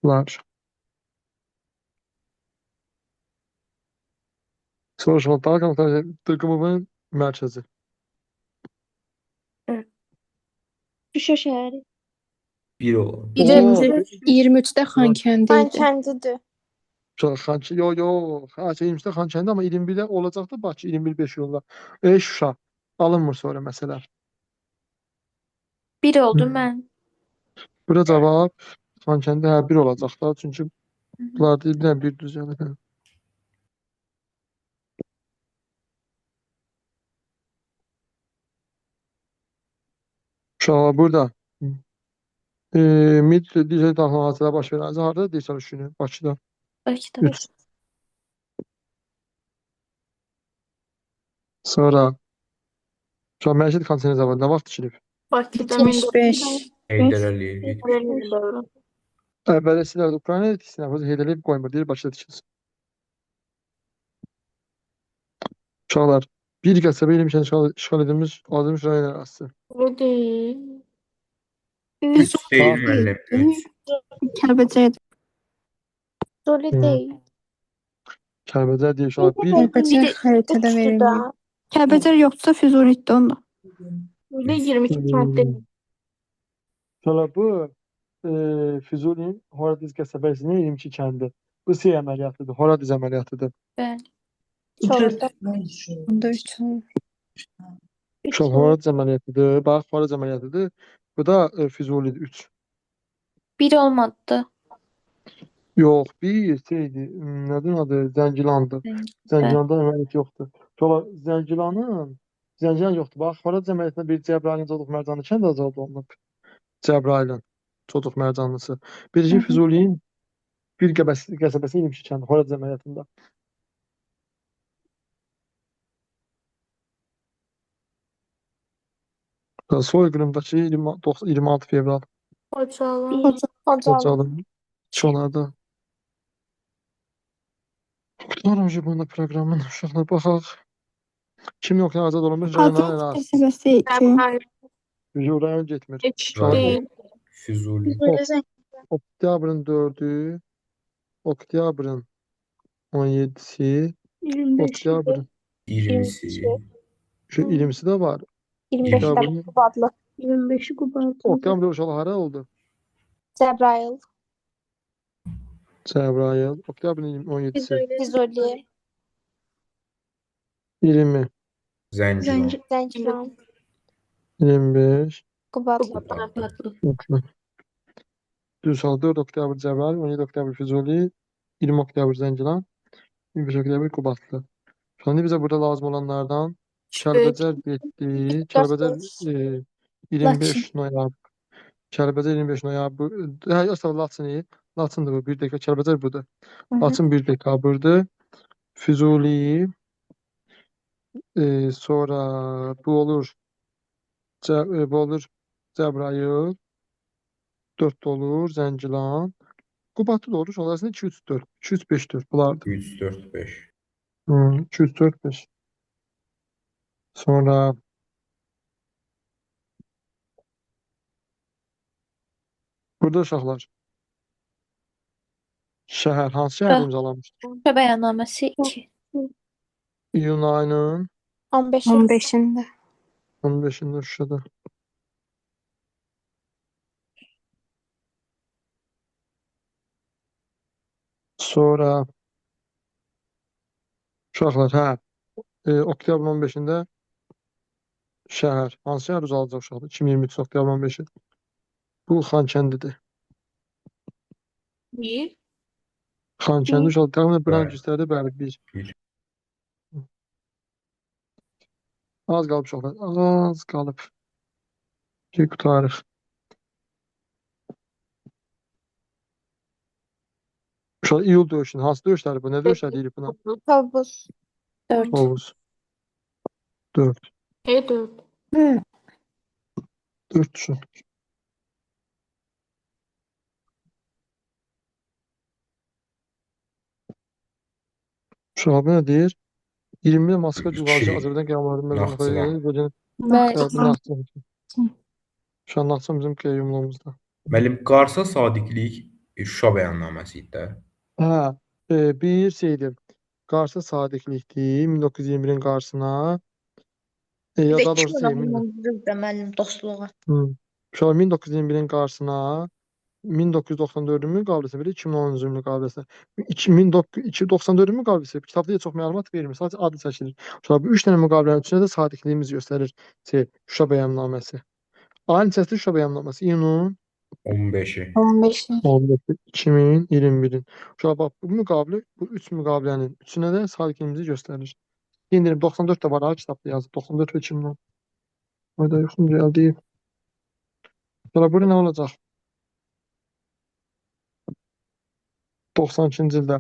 Var. Soruşma, Balkan Dırqımının mərkəzi. Şuşa şəhəri. 1 olan. Biri Oo. 23-də Xankəndi idi. Xankəndidir. Xankəndi, yox, 23-də Xankəndi, amma 21-də olacaqdı Bakı, 21-5 yolda. Şuşa. alınmır sonra məsələ. Bir oldu Hmm. mən. Burada cavab Xankəndi hə 1 olacaq da. Çünki bunlar bir dənə bir düz yəni. Hə. Uşaqlar burada mid dizel daxil hadisələr baş verən harda deyirsən düşünün? Bakıda. Bakıda. 3. Sonra Məişət kondisioner zavodu nə vaxt tikilib? Bakıda 75. Heydər Əliyev. 1950 dövrü. Əvvəlcələr Ukraynada tiksinə, sonra Heydər Əliyev qoymur, deyir Bakıda tikilsin. Uşaqlar, bir qəsəbə ilə işğal edilmiş Azərbaycan rayon ərazisi. Öyle değil. 3 deyil müəllim. 3. Kəlbəcər. Öyle Hı. değil. Kəlbəcər deyir uşaqlar. Bir Kəlbəcər Biri xəritədə üçtü verilməyib. da. Kəlbəcər yoxdursa Füzulidə onda. Öyle 22 madde. uşaqlar bu Füzulinin Horadiz qəsəbəsinin 22 kəndi. Bu şey əməliyyatıdır, Horadiz əməliyyatıdır. Bəli. Çorum'da. Onda 3 olur. Uşaq Horadiz əməliyyatıdır. Bax, Horadiz əməliyyatıdır. Bu da Füzulidir 3. Bir olmadı. Yox, bir şeydir. Nədir adı? Zəngilandır. Zəngilanda əməliyyat yoxdur. Sonra Zəngilan yoxdur. Bax, Horadiz əməliyyatında bir Cəbrayılın Coduq Mərcanlı kənd azad olunub. Cəbrayılın Coduq Mərcanlısı. Birinci Füzuliyin bir qəsəbəsi 22 kəndi Horadiz əməliyyatında. Soyqırımdakı 26 fevral Hocalı. Hocalı çonlarda. Qurtaram bunda proqramın uşaqlar baxaq. Kim yoxdan azad olunmuş rayonların Azad ərazisi. qəsəbəsi 2. Rayon getmir. Hiç Rayon. değil. Füzuli. Oktyabrın 4-ü, oktyabrın 17-si, 25. oktyabrın 20'si. şu 20'si de var. 25 Oktyabrın, Qubadlı. 25 Qubat. oktyabr uşağı hara oldu? Cəbrayıl. Cəbrayıl. Oktyabrın 17-si. Füzuli. 20, Zəngilon. Zəngilan. 25, Qubadlı. 30. Uşağı 4 oktyabr Cəbrayıl, 17 oktyabr Füzuli, 20 oktyabr Zəngilan, 25 oktyabr Qubatlı. Şimdi bize burada lazım olanlardan Kəlbəcər getdi. Kəlbəcər 25 noyabr. Kəlbəcər 25 noyabr. Hə, yoxsa Laçını. Laçındır bu. 1 dekabr. Kəlbəcər budur. Laçın 1 dekabrdır. Füzuli. Sonra bu olur. Bu olur Cəbrayıl. 4 olur. Zəngilan. Qubadlı da olur. Onlarında 2, 3, 4. 2, 3, 5, 4. Bunlardır. 3, 4, 5. 2, 3, 4, 5. Sonra burada uşaqlar. Şəhər. Hansı şəhər imzalanmışdır? Şuşa bəyannaməsi 2. İyun ayının 15. 15-də. 15'inde Şuşa'da. Sonra uşaqlar, hə. Oktyabrın 15'ində şəhər. Hansı şəhər uzalacaq uşaqlar? 2023 oktyabrın 15'i. Bu Xankəndidir. Bir. Xankəndi uşaqlar. Təxminən bir an Bəli. göstərdi, bəli, bir. Bir. Az qalıb uşaqlar. Az qalıb. Bir qutarıq. Uşaqlar, iyul döyüşünün. Hansı döyüşləri bu? Nə döyüşlər deyirik buna? Tovuz. 4. Oğuz. 4. E4. 4 uşaq. Uşaqlar, bu nə deyir? 20 Moskva İki. Cüvazcı Azərbaycan qəyyumlarının Naxçıvan. məzunluqları Bəli. Naxçıvan. Şu an Naxçıvan bizim qəyyumluğumuzda. Müəllim, Qarsa Sadiqlik Şuşa bəyannaməsi idi də. Hə, bir şeydir. Qarşı sadiqlikdir 1921-in qarşısına. Ya daha doğrusu müəllim dostluğa. Uşaqlar 1921-in qarşısına 1994-ün müqaviləsinə belə 2010-cu ilin müqaviləsinə. 2094-ün müqaviləsi kitabda heç çox məlumat vermir. Sadəcə adı çəkilir. Uşaqlar, bu 3 dənə müqavilənin üçünə də sadiqliyimiz göstərir. Şuşa bəyannaməsi. Ayın neçəsidir Şuşa bəyannaməsi? İyunun 15-i. 15-i. 15-i 2021-in. Uşaqlar, bax, bu müqavilə, bu 3 müqavilənin üçünə də sadiqliyimizi göstərir. İndirim 94 də var ha kitabda yazıb. 94 və 2010. Hayda yoxum gəldi. Uşaqlar, bu nə olacaq? 92-ci ildə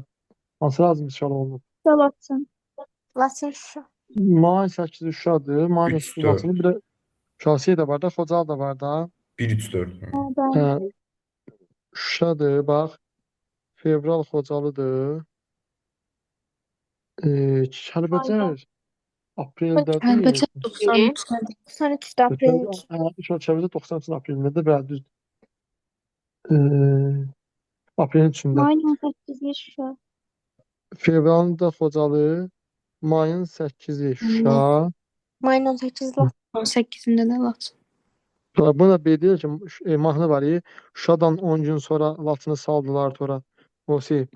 hansı razımız şal olunub? Salatçın. Laçın Şuşa. May 8-i Şuşadır. May 3-4. 8-i Laçını. Bir də Şasiyə də var da, Xocalı da var da. 1-3-4. Hə, Şuşadır, bax. Fevral Xocalıdır. Kəlbəcər apreldədir. Kəlbəcər 93-dədir. 93-də aprelin Kəlbəcər 93 aprelindədir, bəli, düzdür. Aprelin 3-də. Mayın 18-i Şuşa. Fevralın da Xocalı, mayın 8-i Şuşa. mayın 18-i Laçın. 18-də də Laçın. Buna belə deyir ki, mahnı var ya, Şuşadan 10 gün sonra Laçını saldılar tora. O şey,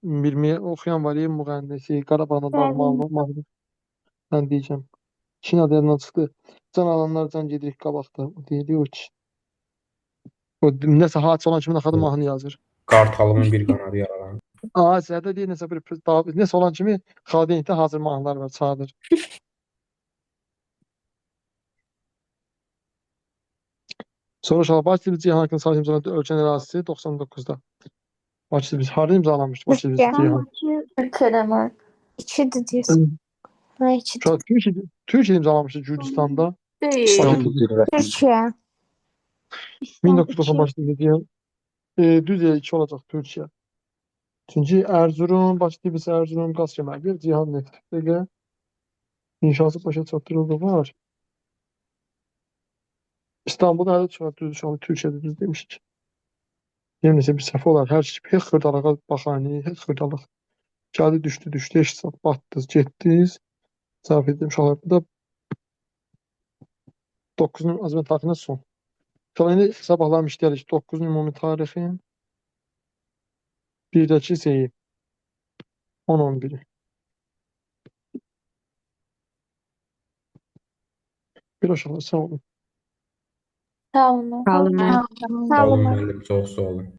bilməyə oxuyan var ya, müğənnisi, Qarabağda dağmalı mahnı. Mən deyəcəm. Çin adından çıxdı. Can alanlar can gedirik qabaqda. O deyir o ki. O nəsə hadisə olan kimi naxadı mahnı yazır. Qartalımın bir qanadı yaralandı. Zədə deyir nəsə bir nəsə olan kimi xadiyyətdə hazır mahnılar var, çadır. Sonra Şalabaz Dili Cihan haqqında sahib imzaladı ölkənin ərazisi 99-da. Bakı Dili harda imzalanmışdı Bakı Dili Cihan? Türkiyədə mən. 2-dir deyəsən. Hə, 2-dir. Türkiyə imzalamışdı Gürcüstanda. Türkiyə. 1990 Bakı Dili Cihan. Düz yerə 2 olacaq Türkiyə. Çünki Erzurum, Bakı Dili Erzurum, qaz kəməri, Cihan neft. Dəqiqə. İnşası başa çatdırıldı var. İstanbulda hələ çıxar düz şu an Türkiyədə düz demişik. Yenə nəsə bir səhv olar. Hər şey heç xırdalığa baxani, heç xırdalıq. Gəldi düşdü, heç saat batdınız, getdiniz. Səhv etdim uşaqlar. Bu da 9-un azmə tarixinə son. Uşaqlar indi sabahlarım işləyirik. 9-un ümumi tarixin birdəki şeyi 10-11-i. Bir uşaqlar sağ olun. Sağ olun. Sağ olun. Sağ Sağ olun olun. müəllim, çox sağ olun.